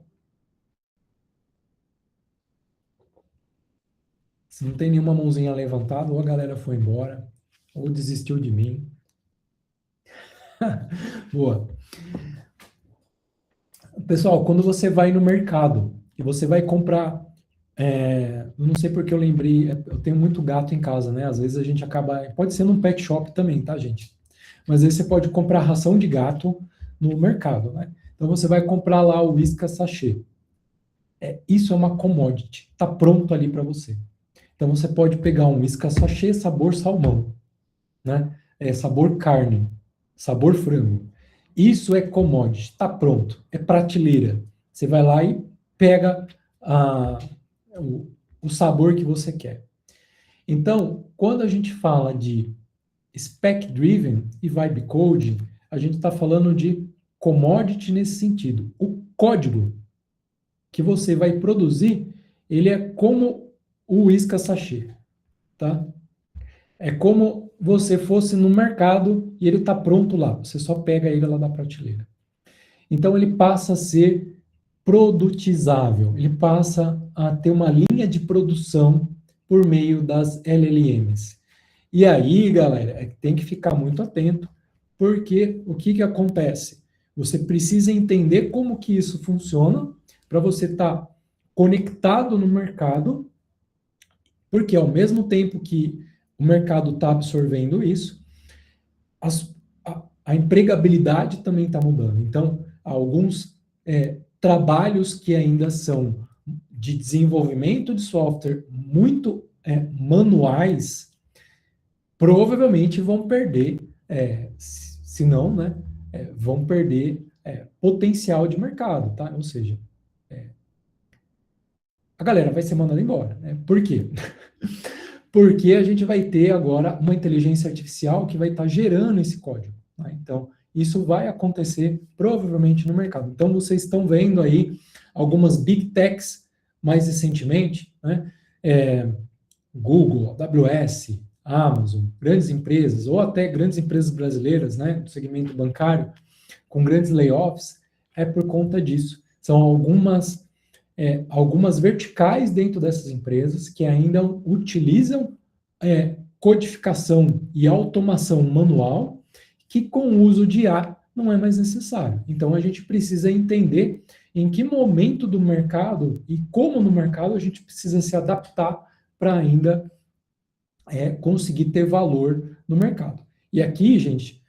Se não tem nenhuma mãozinha levantada, ou a galera foi embora, ou desistiu de mim. Boa. Pessoal, quando você vai no mercado e você vai comprar, eu não sei porque eu lembrei, eu tenho muito gato em casa, né? Às vezes a gente acaba, pode ser num pet shop também, tá, gente? Mas aí você pode comprar ração de gato no mercado, né? Então você vai comprar lá o Whiskas sachê. Isso é uma commodity, tá pronto ali para você. Então você pode pegar um Whiskas sachê sabor salmão, né? Sabor carne, sabor frango. Isso é commodity, está pronto, é prateleira. Você vai lá e pega o sabor que você quer. Então, quando a gente fala de spec-driven e vibe coding, a gente está falando de commodity nesse sentido. O código que você vai produzir, ele é como o Whiskas sachê, tá? É como você fosse no mercado e ele está pronto lá. Você só pega ele lá da prateleira. Então, ele passa a ser produtizável. Ele passa a ter uma linha de produção por meio das LLMs. E aí, galera, tem que ficar muito atento, porque o que acontece? Você precisa entender como que isso funciona para você estar conectado no mercado, porque ao mesmo tempo que o mercado está absorvendo isso, a empregabilidade também está mudando. Então, alguns trabalhos que ainda são de desenvolvimento de software muito manuais, provavelmente vão perder, se não, né, vão perder potencial de mercado, tá? Ou seja, a galera vai ser mandada embora, né? Por quê? Porque a gente vai ter agora uma inteligência artificial que vai estar gerando esse código, tá? Então, isso vai acontecer provavelmente no mercado. Então, vocês estão vendo aí algumas big techs mais recentemente, né? Google, AWS, Amazon, grandes empresas, ou até grandes empresas brasileiras, né, do segmento bancário, com grandes layoffs, por conta disso. São algumas verticais dentro dessas empresas que ainda utilizam codificação e automação manual, que com o uso de IA não é mais necessário. Então, a gente precisa entender em que momento do mercado e como no mercado a gente precisa se adaptar para ainda conseguir ter valor no mercado. E aqui, gente,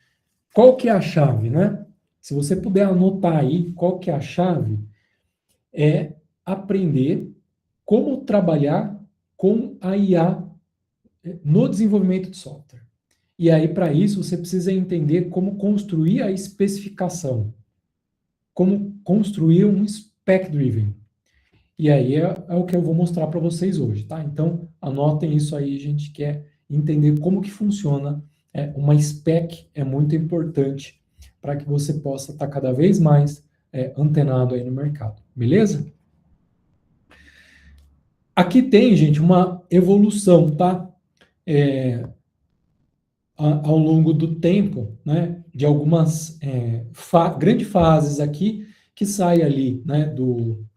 qual que é a chave, né? Se você puder anotar aí, qual que é a chave, é aprender como trabalhar com a IA no desenvolvimento de software. E aí, para isso, você precisa entender como construir a especificação, como construir um spec-driven. E aí é o que eu vou mostrar para vocês hoje, tá? Então, anotem isso aí, a gente quer entender como que funciona. Uma spec é muito importante para que você possa estar cada vez mais antenado aí no mercado, beleza? Aqui tem, gente, uma evolução, tá? Ao longo do tempo, né? De algumas grandes fases aqui, que sai ali, né? Do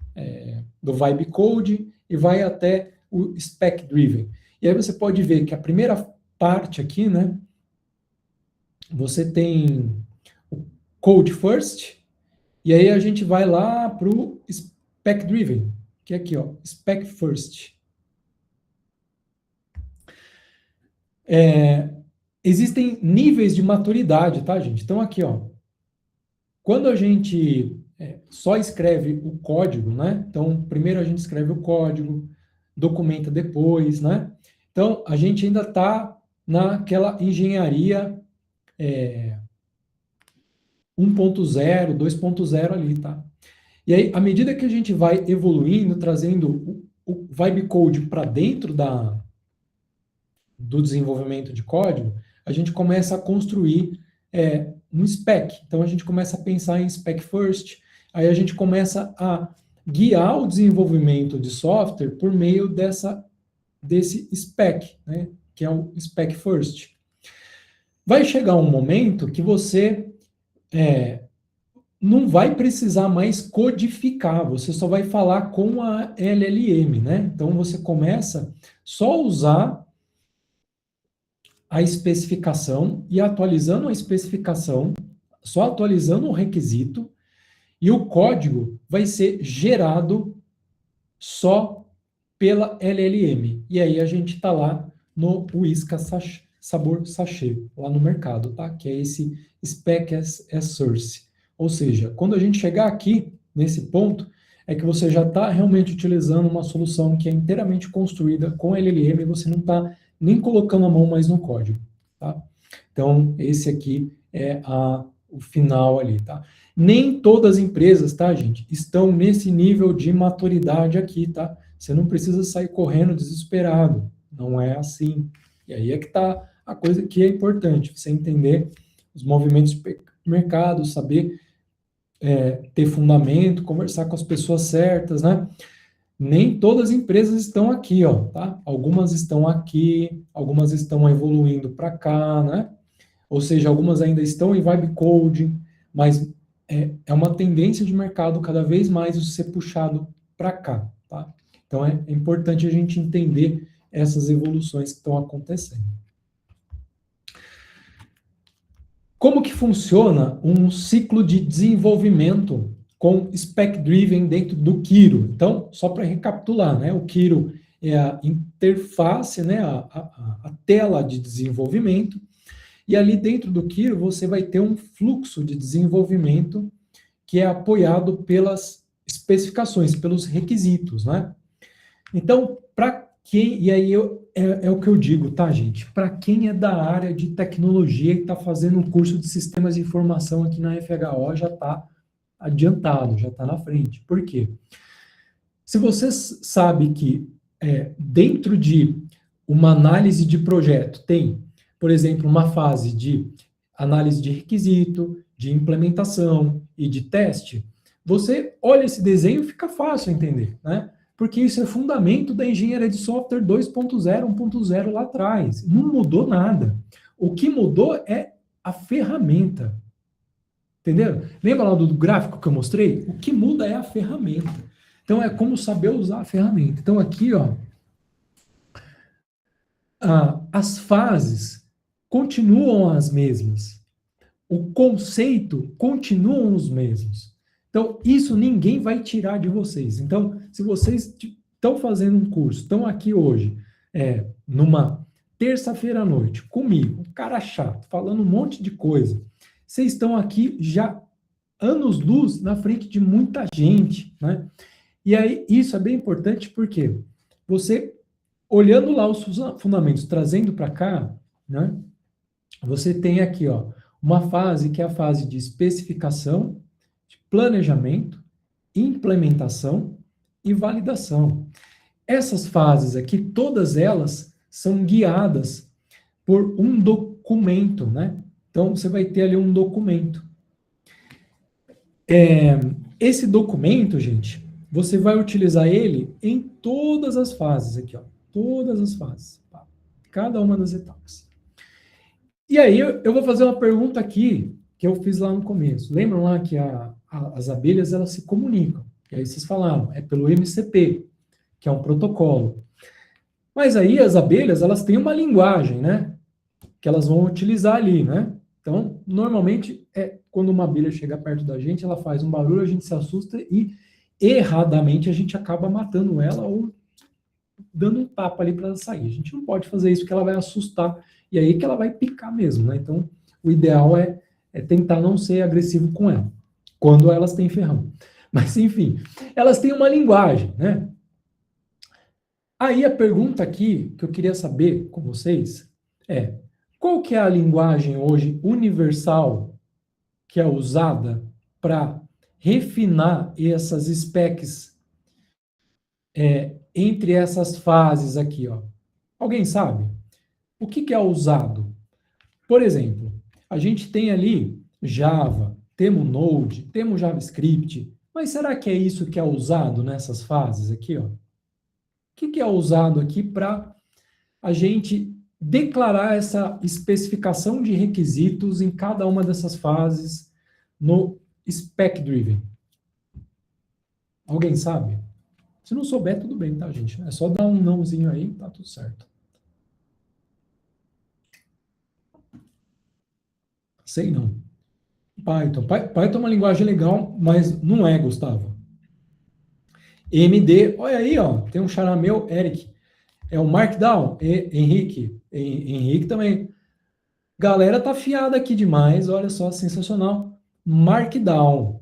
Vibe Code e vai até o Spec Driven. E aí você pode ver que a primeira parte aqui, né? Você tem o Code First, e aí a gente vai lá para o Spec Driven, que é aqui, ó, Spec First. Existem níveis de maturidade, tá, gente? Então, aqui, ó, quando a gente só escreve o código, né? Então, primeiro a gente escreve o código, documenta depois, né? Então, a gente ainda está naquela engenharia 1.0, 2.0 ali, tá? E aí, à medida que a gente vai evoluindo, trazendo o Vibe Code para dentro do desenvolvimento de código, a gente começa a construir um spec. Então, a gente começa a pensar em spec first, aí a gente começa a guiar o desenvolvimento de software por meio desse spec, né, que é o spec first. Vai chegar um momento que você não vai precisar mais codificar, você só vai falar com a LLM, né? Então você começa só a usar a especificação e atualizando a especificação, só atualizando o requisito, e o código vai ser gerado só pela LLM. E aí a gente está lá no Whisca Sabor Sachê, lá no mercado, tá? Que é esse Spec as Source. Ou seja, quando a gente chegar aqui, nesse ponto, é que você já está realmente utilizando uma solução que é inteiramente construída com LLM e você não está nem colocando a mão mais no código, tá? Então, esse aqui é o final ali, tá? Nem todas as empresas, tá, gente, estão nesse nível de maturidade aqui, tá? Você não precisa sair correndo desesperado, não é assim. E aí é que tá a coisa que é importante, você entender os movimentos de mercado, saber ter fundamento, conversar com as pessoas certas, né? Nem todas as empresas estão aqui, ó, tá? Algumas estão aqui, algumas estão evoluindo para cá, né? Ou seja, algumas ainda estão em vibe coding, mas é uma tendência de mercado cada vez mais isso ser puxado para cá, tá? Então é importante a gente entender essas evoluções que estão acontecendo. Como que funciona um ciclo de desenvolvimento com spec-driven dentro do Kiro? Então, só para recapitular, né? O Kiro é a interface, né? A tela de desenvolvimento, e ali dentro do Kiro você vai ter um fluxo de desenvolvimento que é apoiado pelas especificações, pelos requisitos, né? Então, para quem, e aí é o que eu digo, tá, gente? Para quem é da área de tecnologia e está fazendo um curso de sistemas de informação aqui na FHO, já está adiantado, já está na frente. Por quê? Se você sabe que dentro de uma análise de projeto tem, por exemplo, uma fase de análise de requisito, de implementação e de teste, você olha esse desenho e fica fácil entender, né? Porque isso é fundamento da engenharia de software 2.0, 1.0 lá atrás. Não mudou nada. O que mudou é a ferramenta. Entenderam? Lembra lá do gráfico que eu mostrei? O que muda é a ferramenta. Então, é como saber usar a ferramenta. Então, aqui, ó, as fases continuam as mesmas. O conceito continuam os mesmos. Então, isso ninguém vai tirar de vocês. Então, se vocês estão fazendo um curso, estão aqui hoje, numa terça-feira à noite, comigo, um cara chato, falando um monte de coisa, vocês estão aqui já anos-luz na frente de muita gente, né? E aí, isso é bem importante porque você, olhando lá os fundamentos, trazendo para cá, né? Você tem aqui, ó, uma fase que é a fase de especificação, de planejamento, implementação e validação. Essas fases aqui, todas elas são guiadas por um documento, né? Então, você vai ter ali um documento. Esse documento, gente, você vai utilizar ele em todas as fases aqui, ó. Todas as fases. Tá? Cada uma das etapas. E aí, eu vou fazer uma pergunta aqui, que eu fiz lá no começo. Lembram lá que as abelhas, elas se comunicam. E aí vocês falaram, é pelo MCP, que é um protocolo. Mas aí as abelhas, elas têm uma linguagem, né? Que elas vão utilizar ali, né? Então, normalmente, quando uma abelha chega perto da gente, ela faz um barulho, a gente se assusta e, erradamente, a gente acaba matando ela ou dando um tapa ali para ela sair. A gente não pode fazer isso, porque ela vai assustar, e aí que ela vai picar mesmo, né? Então, o ideal é tentar não ser agressivo com ela, quando elas têm ferrão. Mas, enfim, elas têm uma linguagem, né? Aí a pergunta aqui que eu queria saber com vocês é: qual que é a linguagem hoje universal que é usada para refinar essas specs entre essas fases aqui, ó? Alguém sabe? O que é usado? Por exemplo, a gente tem ali Java, temos Node, temos JavaScript, Mas será que é isso que é usado nessas fases aqui, ó? O que é usado aqui para a gente declarar essa especificação de requisitos em cada uma dessas fases no Spec Driven? Alguém sabe? Se não souber, tudo bem, tá, gente? É só dar um nãozinho aí, tá tudo certo. Sei não. Python. Python é uma linguagem legal, mas não é, Gustavo. EMD, olha aí, ó, tem um xará meu, Eric. É o Markdown, Henrique. Henrique também. Galera tá afiada aqui demais, olha só, sensacional. Markdown.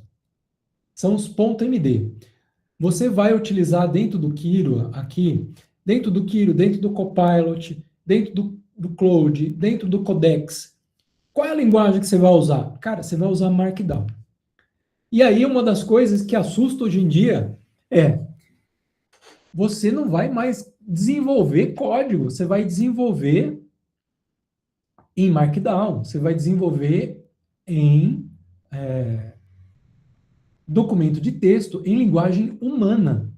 São os .md. Você vai utilizar dentro do Kiro, aqui, dentro do Kiro, dentro do Copilot, dentro do Cloud, dentro do Codex. Qual é a linguagem que você vai usar? Cara, você vai usar Markdown. E aí, uma das coisas que assusta hoje em dia é você não vai mais desenvolver código, você vai desenvolver em Markdown, você vai desenvolver em documento de texto em linguagem humana.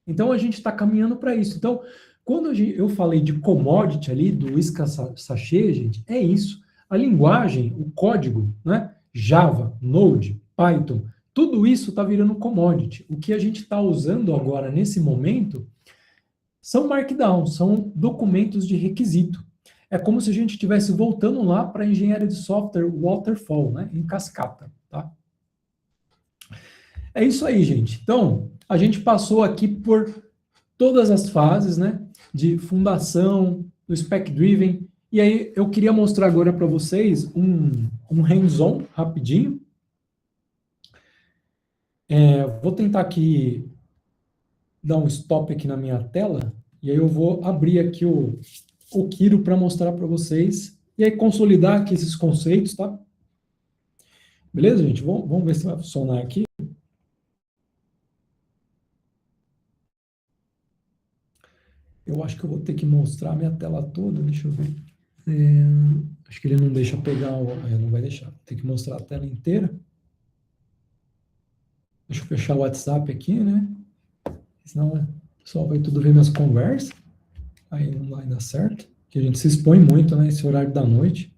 Então, a gente está caminhando para isso. Então, quando eu falei de commodity ali, do Isca Sachê, gente, é isso. A linguagem, o código, né? Java, Node, Python, tudo isso está virando commodity. O que a gente está usando agora, nesse momento, são Markdown, são documentos de requisito. É como se a gente estivesse voltando lá para a engenharia de software waterfall, né? Em cascata, tá? É isso aí, gente. Então, a gente passou aqui por todas as fases, né? De fundação, do Spec Driven. E aí, eu queria mostrar agora para vocês um hands-on rapidinho. Vou tentar aqui dar um stop aqui na minha tela. E aí eu vou abrir aqui o Kiro para mostrar para vocês. E aí, consolidar aqui esses conceitos, tá? Beleza, gente? Vamos ver se vai funcionar aqui. Eu acho que eu vou ter que mostrar a minha tela toda. Deixa eu ver. Acho que ele não deixa pegar, não vai deixar. Tem que mostrar a tela inteira. Deixa eu fechar o WhatsApp aqui, né? Senão o pessoal vai tudo ver minhas conversas. Aí não vai dar certo. Porque a gente se expõe muito, né? Esse horário da noite.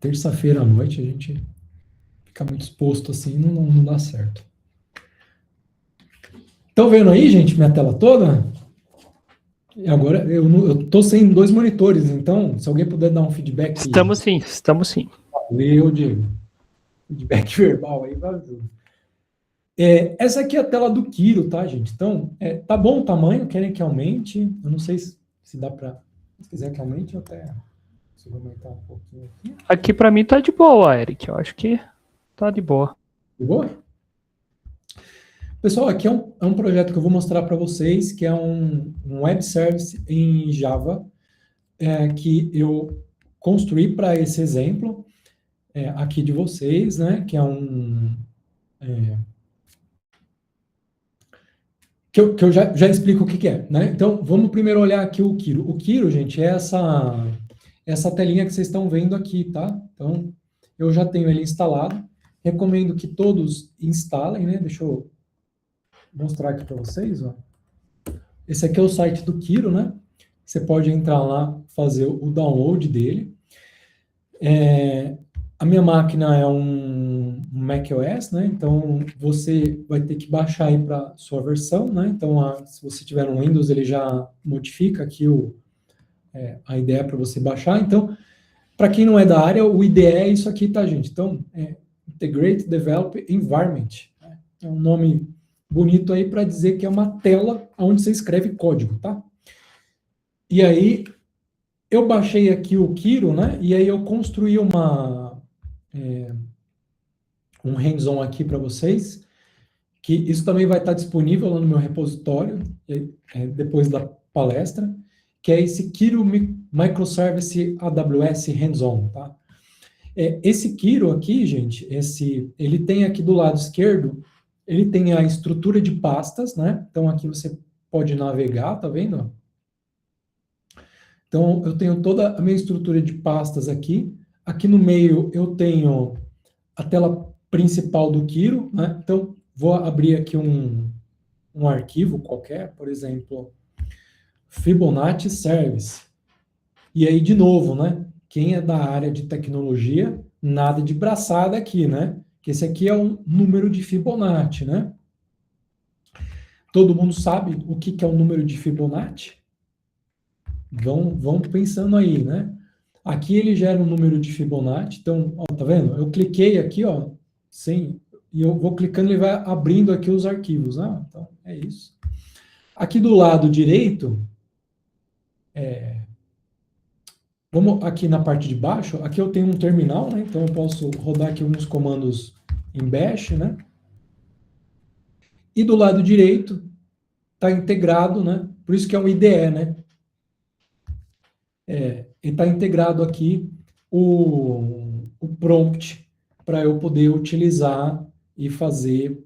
Terça-feira à noite a gente fica muito exposto assim, não dá certo. Estão vendo aí, gente, minha tela toda? E agora, eu estou sem 2 monitores, então, se alguém puder dar um feedback... Estamos sim. Valeu, Diego. Feedback verbal aí, valeu. Essa aqui é a tela do Kiro, tá, gente? Então, tá bom o tamanho, querem que aumente? Eu não sei se dá para... Se quiser que aumente, eu até... Se eu aumentar um pouquinho aqui. Aqui para mim tá de boa, Eric. Eu acho que tá de boa. De boa? Pessoal, aqui é um projeto que eu vou mostrar para vocês, que é um web service em Java, que eu construí para esse exemplo aqui de vocês, né? Que é que eu já explico o que é, né? Então, vamos primeiro olhar aqui o Kiro. O Kiro, gente, é essa telinha que vocês estão vendo aqui, tá? Então, eu já tenho ele instalado. Recomendo que todos instalem, né? Deixa eu mostrar aqui para vocês, ó. Esse aqui é o site do Kiro, né? Você pode entrar lá, fazer o download dele. A minha máquina é um macOS, né? Então, você vai ter que baixar aí para sua versão, né? Então, se você tiver um Windows, ele já modifica aqui a ideia para você baixar. Então, para quem não é da área, o IDE é isso aqui, tá, gente? Então, Integrated Development Environment. Né? É um nome bonito aí para dizer que é uma tela onde você escreve código, tá? E aí, eu baixei aqui o Kiro, né? E aí eu construí um hands-on aqui para vocês, que isso também vai estar disponível lá no meu repositório, depois da palestra, que é esse Kiro Microservice AWS Hands-on, tá? Esse Kiro aqui, gente, ele tem aqui do lado esquerdo, ele tem a estrutura de pastas, né? Então, aqui você pode navegar, tá vendo? Então, eu tenho toda a minha estrutura de pastas aqui. Aqui no meio, eu tenho a tela principal do Kiro, né? Então, vou abrir aqui um arquivo qualquer, por exemplo, Fibonacci Service. E aí, de novo, né? Quem é da área de tecnologia, nada de braçada aqui, né? Que esse aqui é um número de Fibonacci, né? Todo mundo sabe o que é o número de Fibonacci? Vão pensando aí, né? Aqui ele gera um número de Fibonacci. Então, ó, tá vendo? Eu cliquei aqui, ó, e eu vou clicando, ele vai abrindo aqui os arquivos, né? Então, é isso. Aqui do lado direito, vamos aqui na parte de baixo, aqui eu tenho um terminal, né? Então eu posso rodar aqui alguns comandos em bash, né? E do lado direito está integrado, né? Por isso que é um IDE, né? E está integrado aqui o prompt para eu poder utilizar e fazer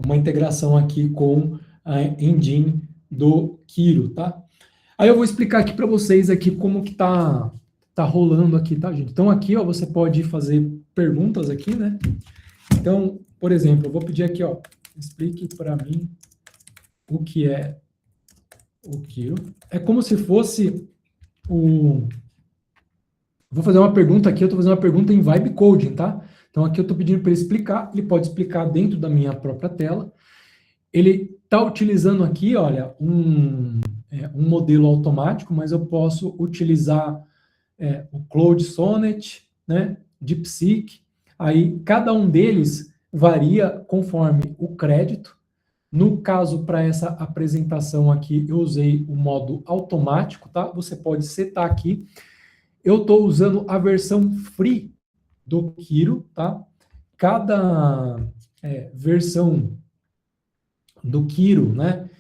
uma integração aqui com a engine do Kiro, tá? Aí eu vou explicar aqui para vocês aqui como que tá rolando aqui, tá, gente? Então aqui, ó, você pode fazer perguntas aqui, né? Então, por exemplo, eu vou pedir aqui, ó, explique para mim o que é o Kiro. É como se fosse Vou fazer uma pergunta aqui, eu estou fazendo uma pergunta em Vibe Coding, tá? Então aqui eu estou pedindo para ele explicar, ele pode explicar dentro da minha própria tela. Ele está utilizando aqui, olha, um modelo automático, mas eu posso utilizar o Cloud Sonnet, né, DeepSeek. Aí cada um deles varia conforme o crédito. No caso, para essa apresentação aqui, eu usei o modo automático, tá? Você pode setar aqui. Eu estou usando a versão free do Kiro, tá? Cada versão do Kiro, né,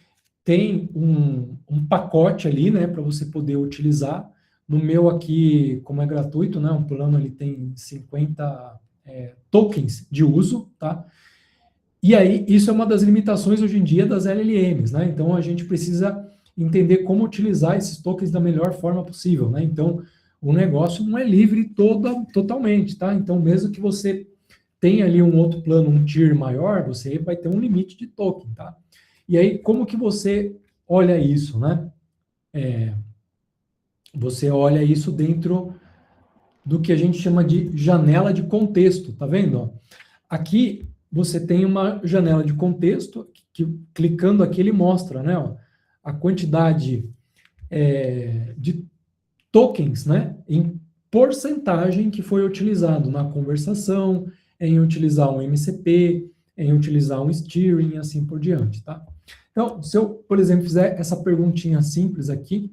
tem um pacote ali, né, para você poder utilizar. No meu aqui, como é gratuito, né, um plano ele tem 50 tokens de uso, tá? E aí, isso é uma das limitações hoje em dia das LLMs, né? Então, a gente precisa entender como utilizar esses tokens da melhor forma possível, né? Então, o negócio não é livre totalmente, tá? Então, mesmo que você tenha ali um outro plano, um tier maior, você vai ter um limite de token, tá? E aí, como que você olha isso, né? Você olha isso dentro do que a gente chama de janela de contexto, tá vendo? Ó? Aqui, você tem uma janela de contexto, que clicando aqui ele mostra, né? Ó, a quantidade de tokens, né, em porcentagem que foi utilizado na conversação, em utilizar um MCP, em utilizar um steering, e assim por diante, tá? Então, se eu, por exemplo, fizer essa perguntinha simples aqui,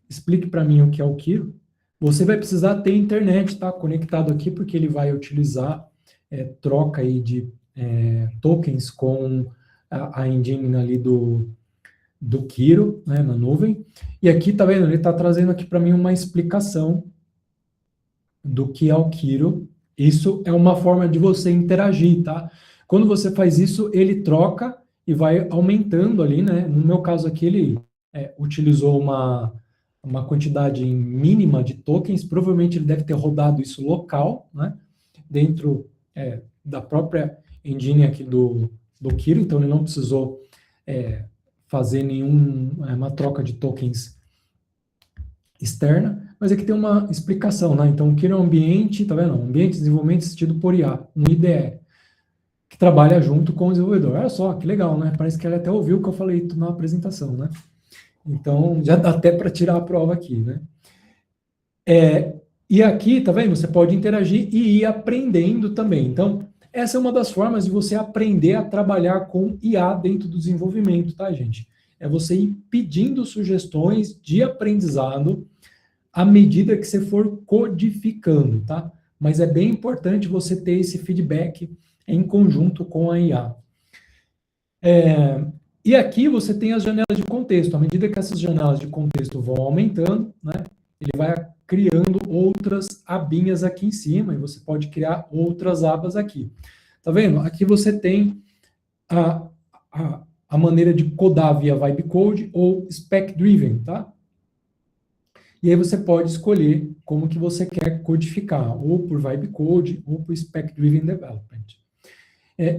explique para mim o que é o Kiro, você vai precisar ter internet, tá, conectado aqui, porque ele vai utilizar troca aí de tokens com a engine ali do Kiro, né, na nuvem. E aqui, tá vendo? Ele está trazendo aqui para mim uma explicação do que é o Kiro. Isso é uma forma de você interagir, tá? Quando você faz isso, ele troca e vai aumentando ali, né? No meu caso aqui, ele utilizou uma quantidade mínima de tokens. Provavelmente ele deve ter rodado isso local, né? Dentro da própria engine aqui do Kiro. Então, ele não precisou fazer uma troca de tokens externa, mas aqui tem uma explicação, né? Então, o Kiro é um ambiente, tá vendo? Um ambiente de desenvolvimento assistido por IA, um IDE, que trabalha junto com o desenvolvedor. Olha só, que legal, né? Parece que ela até ouviu o que eu falei na apresentação, né? Então, já dá até para tirar a prova aqui, né? E aqui, tá vendo? Você pode interagir e ir aprendendo também. Então, essa é uma das formas de você aprender a trabalhar com IA dentro do desenvolvimento, tá, gente? É você ir pedindo sugestões de aprendizado à medida que você for codificando, tá? Mas é bem importante você ter esse feedback em conjunto com a IA. E aqui você tem as janelas de contexto. À medida que essas janelas de contexto vão aumentando, né, ele vai criando outras abinhas aqui em cima, e você pode criar outras abas aqui. Tá vendo? Aqui você tem a maneira de codar via Vibe Code ou Spec Driven, tá? E aí você pode escolher como que você quer codificar, ou por Vibe Code, ou por Spec Driven Development.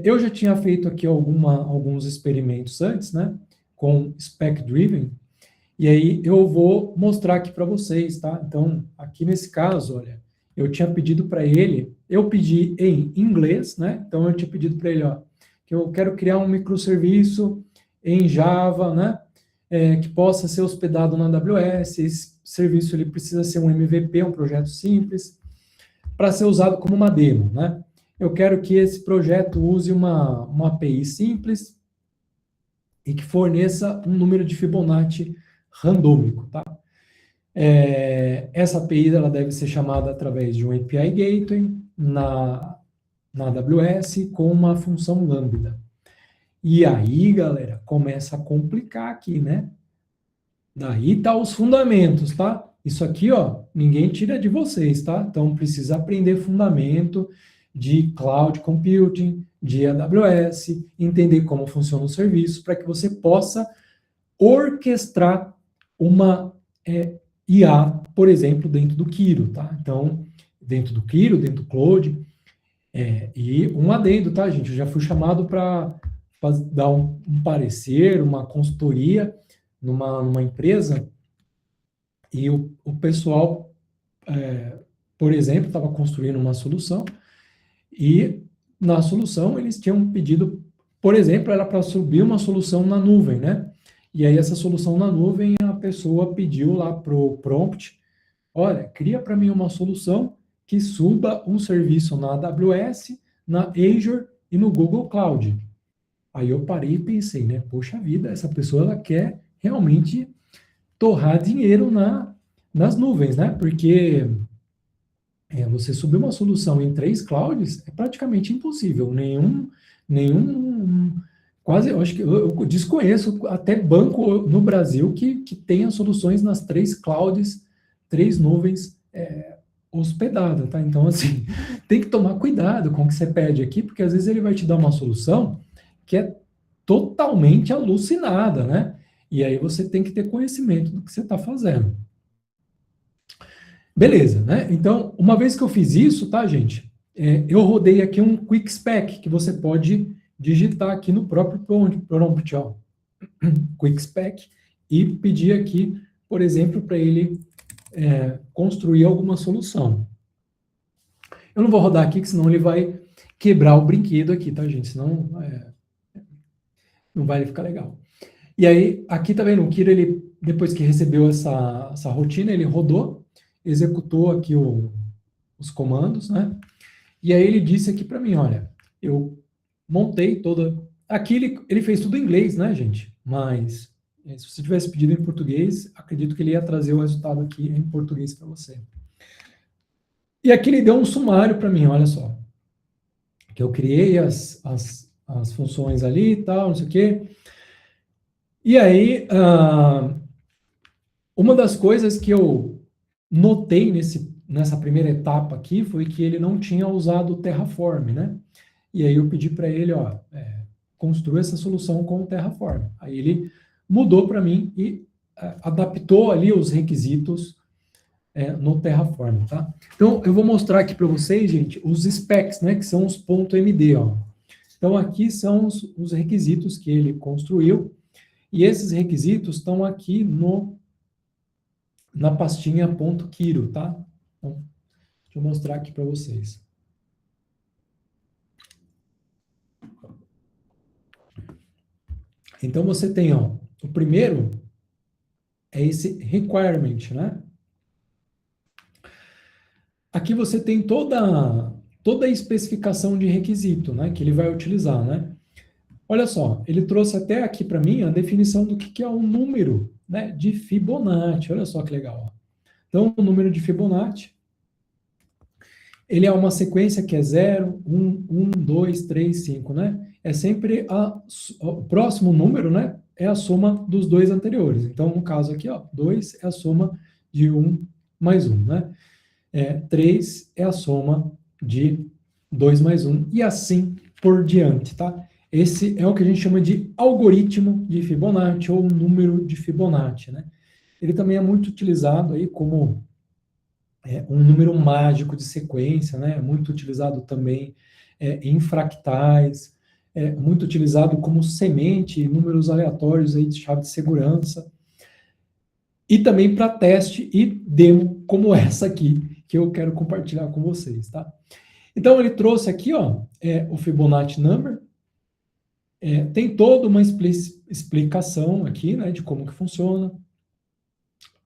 Eu já tinha feito aqui alguns experimentos antes, né, com Spec Driven, e aí eu vou mostrar aqui para vocês, tá? Então, aqui nesse caso, olha, eu tinha pedido para ele, eu pedi em inglês, né? Então, eu tinha pedido para ele, ó, que eu quero criar um microserviço em Java, né? Que possa ser hospedado na AWS. Esse serviço ele precisa ser um MVP, um projeto simples, para ser usado como uma demo, né? Eu quero que esse projeto use uma API simples e que forneça um número de Fibonacci randômico, tá? Essa API ela deve ser chamada através de um API Gateway na AWS com uma função Lambda. E aí, galera, começa a complicar aqui, né? Daí tá os fundamentos, tá? Isso aqui, ó, ninguém tira de vocês, tá? Então, precisa aprender fundamento de Cloud Computing, de AWS, entender como funciona o serviço, para que você possa orquestrar uma IA, por exemplo, dentro do Kiro, tá? Então, dentro do Kiro, dentro do Cloud, e um adendo, tá, gente? Eu já fui chamado para dar um parecer, uma consultoria numa empresa, e o pessoal, por exemplo, estava construindo uma solução, e na solução eles tinham pedido, por exemplo, era para subir uma solução na nuvem, né? E aí essa solução na nuvem, a pessoa pediu lá pro prompt, olha, cria para mim uma solução que suba um serviço na AWS, na Azure e no Google Cloud. Aí eu parei e pensei, né? Poxa vida, essa pessoa ela quer realmente torrar dinheiro nas nuvens, né? Porque você subir uma solução em 3 clouds é praticamente impossível. Quase, eu acho que eu desconheço até banco no Brasil que tenha soluções nas 3 clouds, 3 nuvens hospedadas, tá? Então, assim, tem que tomar cuidado com o que você pede aqui, porque às vezes ele vai te dar uma solução que é totalmente alucinada, né? E aí você tem que ter conhecimento do que você está fazendo. Beleza, né? Então, uma vez que eu fiz isso, tá, gente? Eu rodei aqui um Quick Spec, que você pode digitar aqui no próprio prompt, ó. Quick Spec, e pedir aqui, por exemplo, para ele construir alguma solução. Eu não vou rodar aqui, que senão ele vai quebrar o brinquedo aqui, tá, gente? Senão não vai ficar legal. E aí, aqui tá vendo, o Kiro, ele, depois que recebeu essa rotina, ele rodou, executou aqui os comandos, né? E aí ele disse aqui para mim, olha, eu montei toda... Aqui ele fez tudo em inglês, né, gente? Mas se você tivesse pedido em português, acredito que ele ia trazer o resultado aqui em português para você. E aqui ele deu um sumário para mim, olha só. Que eu criei as funções ali e tal, não sei o quê. E aí, uma das coisas que eu notei nessa primeira etapa aqui foi que ele não tinha usado o Terraform, né? E aí eu pedi para ele, ó, construa essa solução com o Terraform. Aí ele mudou para mim e adaptou ali os requisitos no Terraform, tá? Então, eu vou mostrar aqui para vocês, gente, os specs, né, que são os .md, ó. Então, aqui são os requisitos que ele construiu, e esses requisitos estão aqui na pastinha .kiro, tá? Então, deixa eu mostrar aqui para vocês. Então, você tem, ó, o primeiro é esse requirement, né? Aqui você tem toda a especificação de requisito, né, que ele vai utilizar, né? Olha só, ele trouxe até aqui para mim a definição do que é um número, né, de Fibonacci. Olha só que legal. Ó. Então, o número de Fibonacci, ele é uma sequência que é 0, 1, 1, 2, 3, 5, né? É sempre o próximo número, né, é a soma dos 2 anteriores. Então, no caso aqui, ó, 2 é a soma de 1 mais 1, né? 3 é a soma de 2 mais 1, e assim por diante, tá? Esse é o que a gente chama de algoritmo de Fibonacci, ou número de Fibonacci, né? Ele também é muito utilizado aí como um número mágico de sequência, né? É muito utilizado também em fractais, muito utilizado como semente, números aleatórios aí de chave de segurança, e também para teste e demo como essa aqui, que eu quero compartilhar com vocês, tá? Então, ele trouxe aqui, ó, o Fibonacci Number, tem toda uma explicação aqui, né, de como que funciona.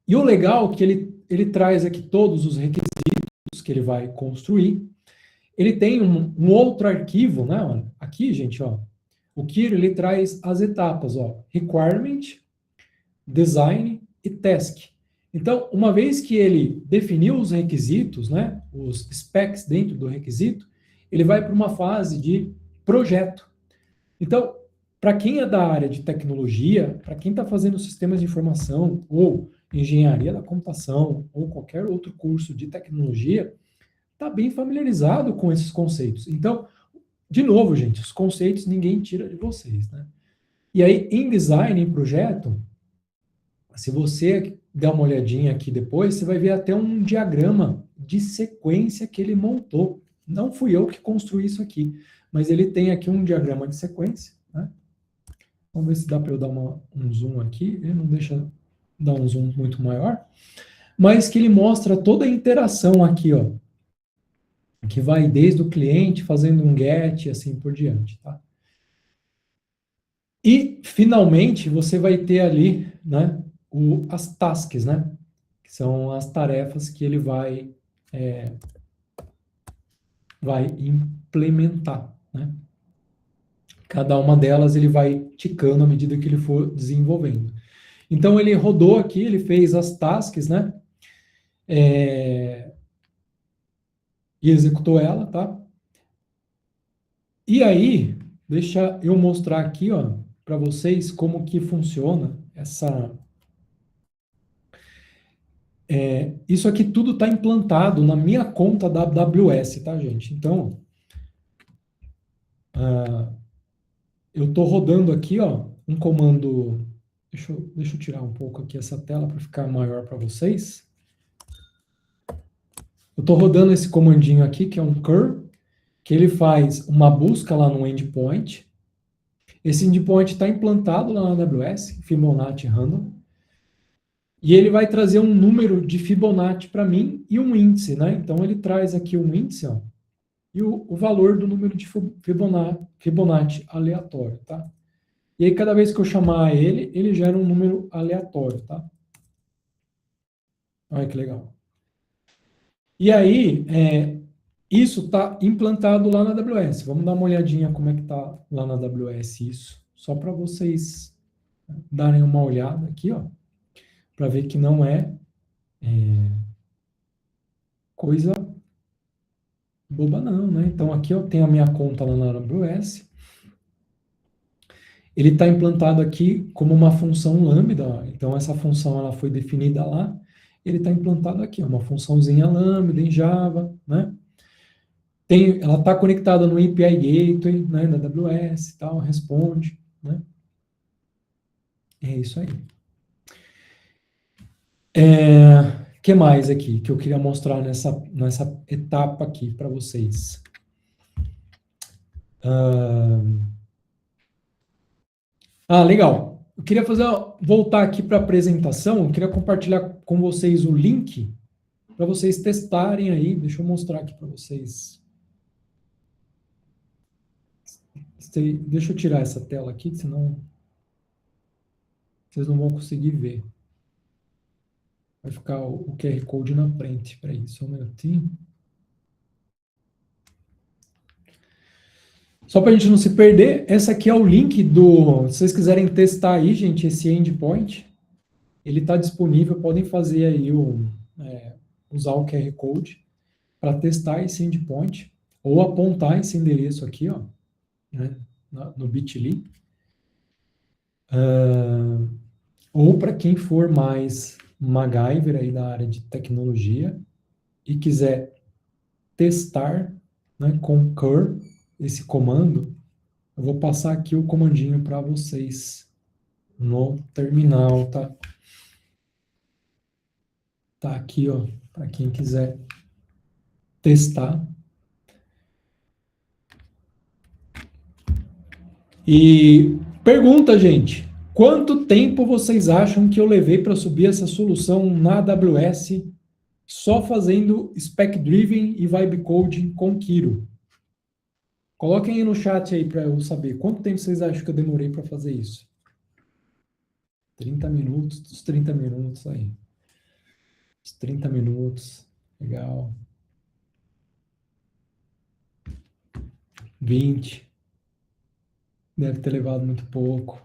E o legal é que ele traz aqui todos os requisitos que ele vai construir. Ele tem um outro arquivo, né? Ó, aqui, gente, ó, o Kiro, ele traz as etapas, ó, requirement, design e task. Então, uma vez que ele definiu os requisitos, né, os specs dentro do requisito, ele vai para uma fase de projeto. Então, para quem é da área de tecnologia, para quem está fazendo sistemas de informação ou engenharia da computação ou qualquer outro curso de tecnologia, está bem familiarizado com esses conceitos. Então, de novo, gente, os conceitos ninguém tira de vocês, né? E aí, em design, em projeto, se você der uma olhadinha aqui depois, você vai ver até um diagrama de sequência que ele montou. Não fui eu que construí isso aqui, mas ele tem aqui um diagrama de sequência, né? Vamos ver se dá para eu dar um zoom aqui. Ele não deixa dar um zoom muito maior, mas que ele mostra toda a interação aqui, ó, que vai desde o cliente fazendo um get e assim por diante, tá? E, finalmente, você vai ter ali, né, as tasks, né, que são as tarefas que ele vai implementar, né? Cada uma delas ele vai ticando à medida que ele for desenvolvendo. Então, ele rodou aqui, ele fez as tasks, né, e executou ela, tá? E aí, deixa eu mostrar aqui, ó, para vocês como que funciona essa... isso aqui tudo está implantado na minha conta da AWS, tá, gente? Então, eu estou rodando aqui, ó, um comando... Deixa eu tirar um pouco aqui essa tela para ficar maior para vocês. Eu estou rodando esse comandinho aqui, que é um curl, que ele faz uma busca lá no endpoint. Esse endpoint está implantado lá na AWS, Fibonacci Random, e ele vai trazer um número de Fibonacci para mim e um índice, né? Então, ele traz aqui um índice, ó, e o valor do número de Fibonacci aleatório, tá? E aí, cada vez que eu chamar ele, ele gera um número aleatório, tá? Olha que legal. E aí, isso está implantado lá na AWS. Vamos dar uma olhadinha como é que está lá na AWS isso. Só para vocês darem uma olhada aqui, ó. Para ver que não é coisa boba não, né? Então, aqui eu tenho a minha conta lá na AWS. Ele está implantado aqui como uma função lambda, ó. Então essa função ela foi definida lá, ele está implantado aqui, ó, uma funçãozinha lambda em Java, né? Ela está conectada no API Gateway, né, da AWS e tal, responde, né? É isso aí. Que mais aqui que eu queria mostrar nessa etapa aqui para vocês? Legal. Eu queria voltar aqui para a apresentação, eu queria compartilhar com vocês o link para vocês testarem aí. Deixa eu mostrar aqui para vocês. Deixa eu tirar essa tela aqui, senão vocês não vão conseguir ver. Vai ficar o QR Code na frente para isso. Um minutinho. Só para a gente não se perder, esse aqui é o link do... Se vocês quiserem testar aí, gente, esse endpoint, ele está disponível, podem fazer aí usar o QR Code para testar esse endpoint, ou apontar esse endereço aqui, ó, né, no bit.ly. Ou para quem for mais MacGyver aí da área de tecnologia e quiser testar, né, com curl, esse comando, eu vou passar aqui o comandinho para vocês no terminal, tá? Tá aqui, ó, para quem quiser testar. E pergunta, gente, quanto tempo vocês acham que eu levei para subir essa solução na AWS só fazendo spec driven e vibe coding com Kiro? Coloquem aí no chat aí para eu saber quanto tempo vocês acham que eu demorei para fazer isso. 30 minutos, os 30 minutos aí. Os 30 minutos, legal. 20. Deve ter levado muito pouco.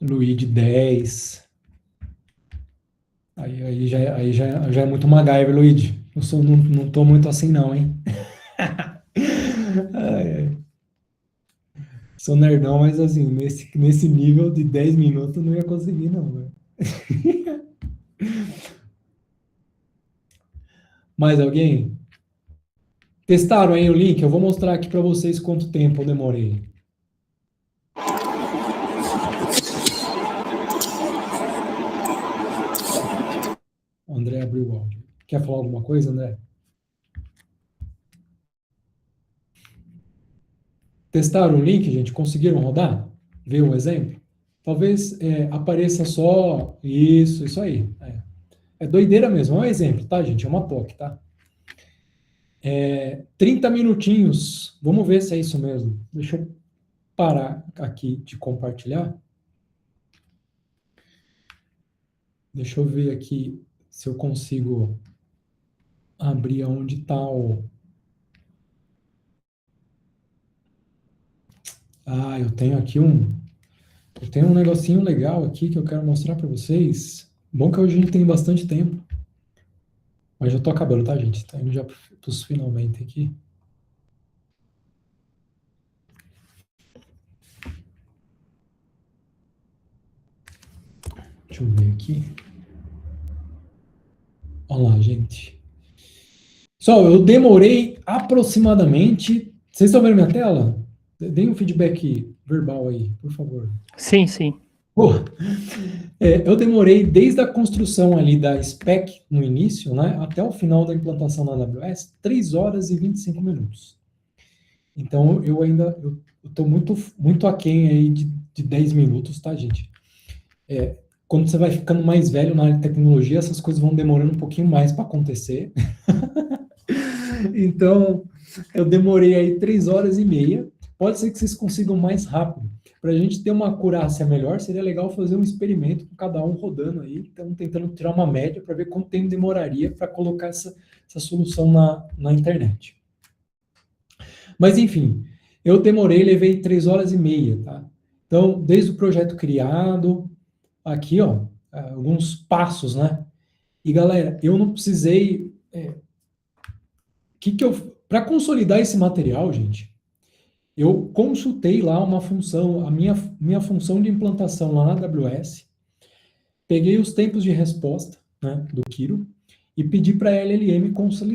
Luigi, 10. Aí já é muito MacGyver, Luigi. Não tô muito assim, não, hein? Ai, ai. Sou nerdão, mas assim, nesse nível de 10 minutos eu não ia conseguir, não, velho. Mais alguém? Testaram aí o link? Eu vou mostrar aqui para vocês quanto tempo eu demorei. O André abriu o áudio. Quer falar alguma coisa, André? Testaram o link, gente? Conseguiram rodar? Ver o exemplo? Talvez apareça só isso aí. É doideira mesmo, é um exemplo, tá, gente? É uma POC, tá? 30 minutinhos. Vamos ver se é isso mesmo. Deixa eu parar aqui de compartilhar. Deixa eu ver aqui se eu consigo abrir onde está o... Ah, eu tenho aqui Eu tenho um negocinho legal aqui que eu quero mostrar para vocês. Bom que hoje a gente tem bastante tempo. Mas já tô acabando, tá, gente? Tá indo já pros finalmente aqui. Deixa eu ver aqui. Olha lá, gente. Só, eu demorei aproximadamente... Vocês estão vendo minha tela? Deem um feedback verbal aí, por favor. Sim, sim. Eu demorei desde a construção ali da spec no início, né, até o final da implantação na AWS, 3 horas e 25 minutos. Então, eu estou muito aquém aí de 10 minutos, tá, gente? Quando você vai ficando mais velho na área de tecnologia, essas coisas vão demorando um pouquinho mais para acontecer. Então, eu demorei aí 3 horas e meia. Pode ser que vocês consigam mais rápido. Para a gente ter uma acurácia melhor, seria legal fazer um experimento com cada um rodando aí, então tentando tirar uma média para ver quanto tempo demoraria para colocar essa solução na internet. Mas, enfim, eu levei 3 horas e meia, tá? Então, desde o projeto criado, aqui, ó, alguns passos, né? E, galera, eu não precisei... Para consolidar esse material, gente, eu consultei lá uma função, a minha função de implantação lá na AWS, peguei os tempos de resposta, né, do Kiro e pedi para a LLM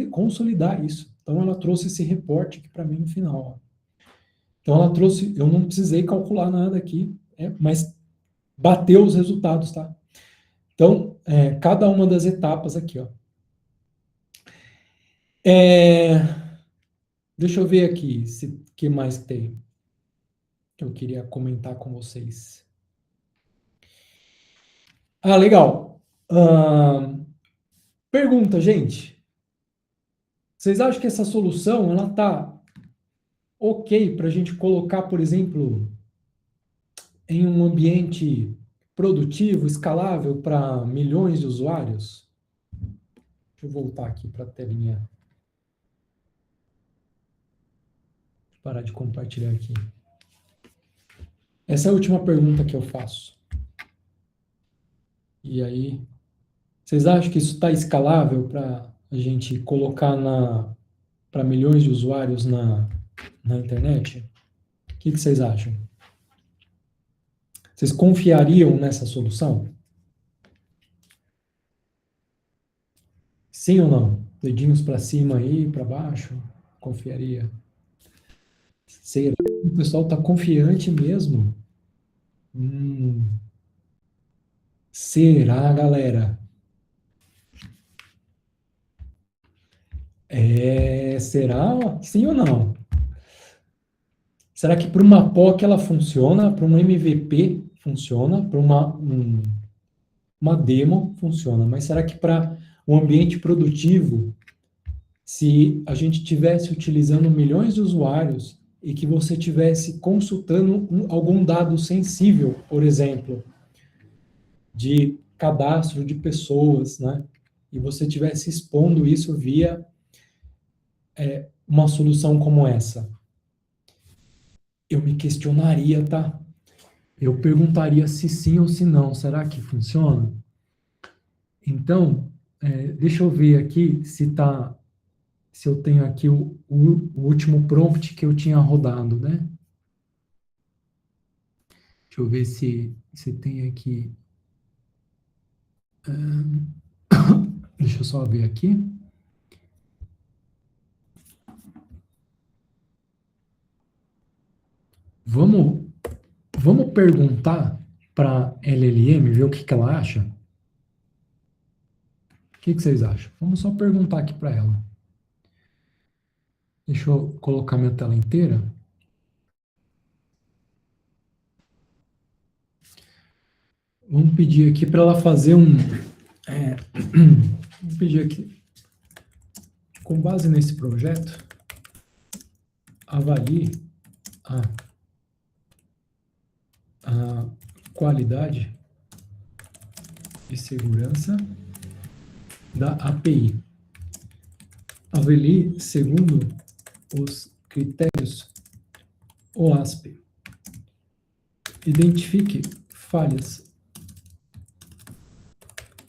consolidar isso. Então, ela trouxe esse reporte aqui para mim no final. Ó. Então, ela trouxe, eu não precisei calcular nada aqui, mas bateu os resultados, tá? Então, cada uma das etapas aqui, ó. Deixa eu ver aqui, o que mais tem que eu queria comentar com vocês. Ah, legal. Pergunta, gente. Vocês acham que essa solução, ela tá ok para a gente colocar, por exemplo, em um ambiente produtivo, escalável para milhões de usuários? Deixa eu voltar aqui para a telinha. Parar de compartilhar aqui. Essa é a última pergunta que eu faço. E aí, vocês acham que isso está escalável para a gente colocar para milhões de usuários na internet? O que vocês acham? Vocês confiariam nessa solução? Sim ou não? Dedinhos para cima aí, para baixo? Confiaria? Será que o pessoal está confiante mesmo? Será, galera? Será? Sim ou não? Será que para uma POC ela funciona? Para um MVP funciona? Para uma demo funciona? Mas será que para o ambiente produtivo, se a gente tivesse utilizando milhões de usuários e que você tivesse consultando algum dado sensível, por exemplo, de cadastro de pessoas, né? E você tivesse expondo isso via uma solução como essa, eu me questionaria, tá? Eu perguntaria se sim ou se não. Será que funciona? Então, deixa eu ver aqui se eu tenho aqui o último prompt que eu tinha rodado, né? Deixa eu ver se tem aqui. Deixa eu só ver aqui. Vamos perguntar para a LLM, ver o que ela acha? O que vocês acham? Vamos só perguntar aqui para ela. Deixa eu colocar minha tela inteira. Vamos pedir aqui para ela fazer vamos pedir aqui, com base nesse projeto, avalie a qualidade e segurança da API. Avalie segundo os critérios OASP. Identifique falhas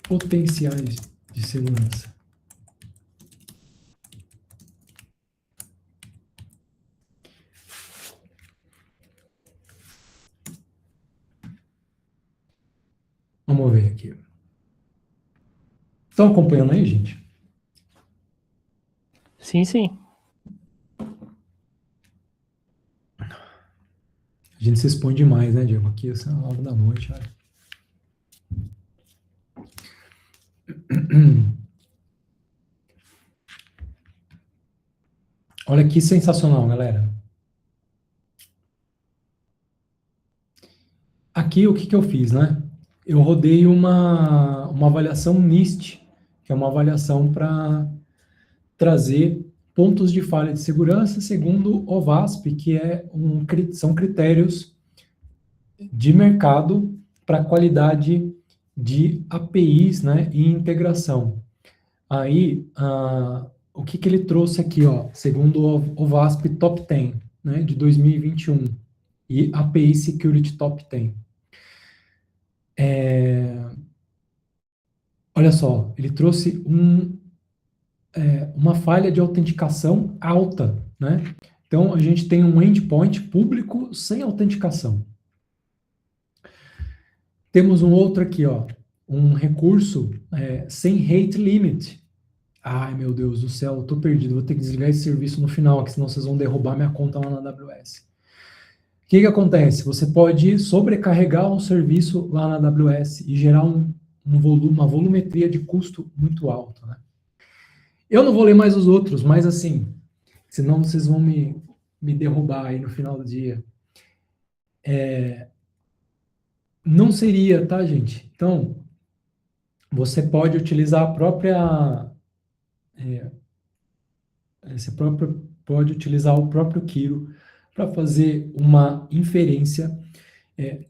potenciais de segurança. Vamos ver aqui. Estão acompanhando aí, gente? Sim, sim. A gente se expõe demais, né, Diego? Aqui, é 9 da noite, olha. Olha que sensacional, galera. Aqui, o que eu fiz, né? Eu rodei uma avaliação NIST, que é uma avaliação para trazer pontos de falha de segurança segundo o VASP, que são critérios de mercado para qualidade de APIs, né, e integração. Aí, o que ele trouxe aqui, ó, segundo o VASP Top 10, né, de 2021, e API Security Top 10. Olha só, ele trouxe uma falha de autenticação alta, né? Então, a gente tem um endpoint público sem autenticação. Temos um outro aqui, ó, um recurso sem rate limit. Ai, meu Deus do céu, eu tô perdido, vou ter que desligar esse serviço no final, aqui, senão vocês vão derrubar minha conta lá na AWS. O que acontece? Você pode sobrecarregar um serviço lá na AWS e gerar uma volumetria de custo muito alta, né? Eu não vou ler mais os outros, mas assim, senão vocês vão me derrubar aí no final do dia. Não seria, tá, gente? Então, você pode utilizar a própria... você pode utilizar o próprio Kiro para fazer uma inferência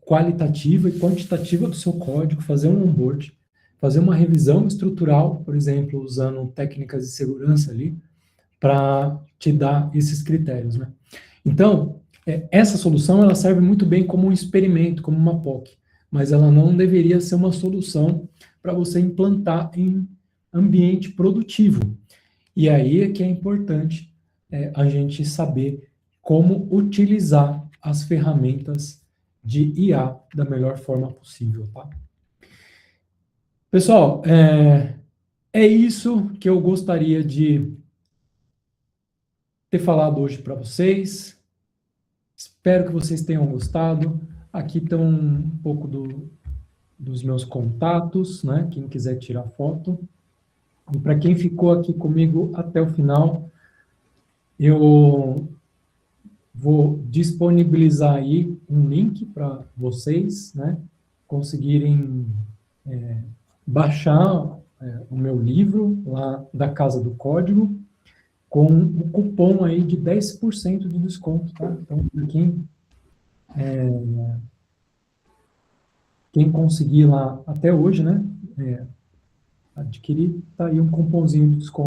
qualitativa e quantitativa do seu código, fazer um onboard, fazer uma revisão estrutural, por exemplo, usando técnicas de segurança ali, para te dar esses critérios, né? Então, essa solução, ela serve muito bem como um experimento, como uma POC, mas ela não deveria ser uma solução para você implantar em ambiente produtivo. E aí é que é importante a gente saber como utilizar as ferramentas de IA da melhor forma possível, tá? Pessoal, é isso que eu gostaria de ter falado hoje para vocês. Espero que vocês tenham gostado. Aqui estão um pouco dos meus contatos, né? Quem quiser tirar foto. E para quem ficou aqui comigo até o final, eu vou disponibilizar aí um link para vocês, né? Conseguirem baixar o meu livro lá da Casa do Código, com o cupom aí de 10% de desconto, tá? Então, quem conseguir lá até hoje, né, adquirir, tá aí um cupomzinho de desconto.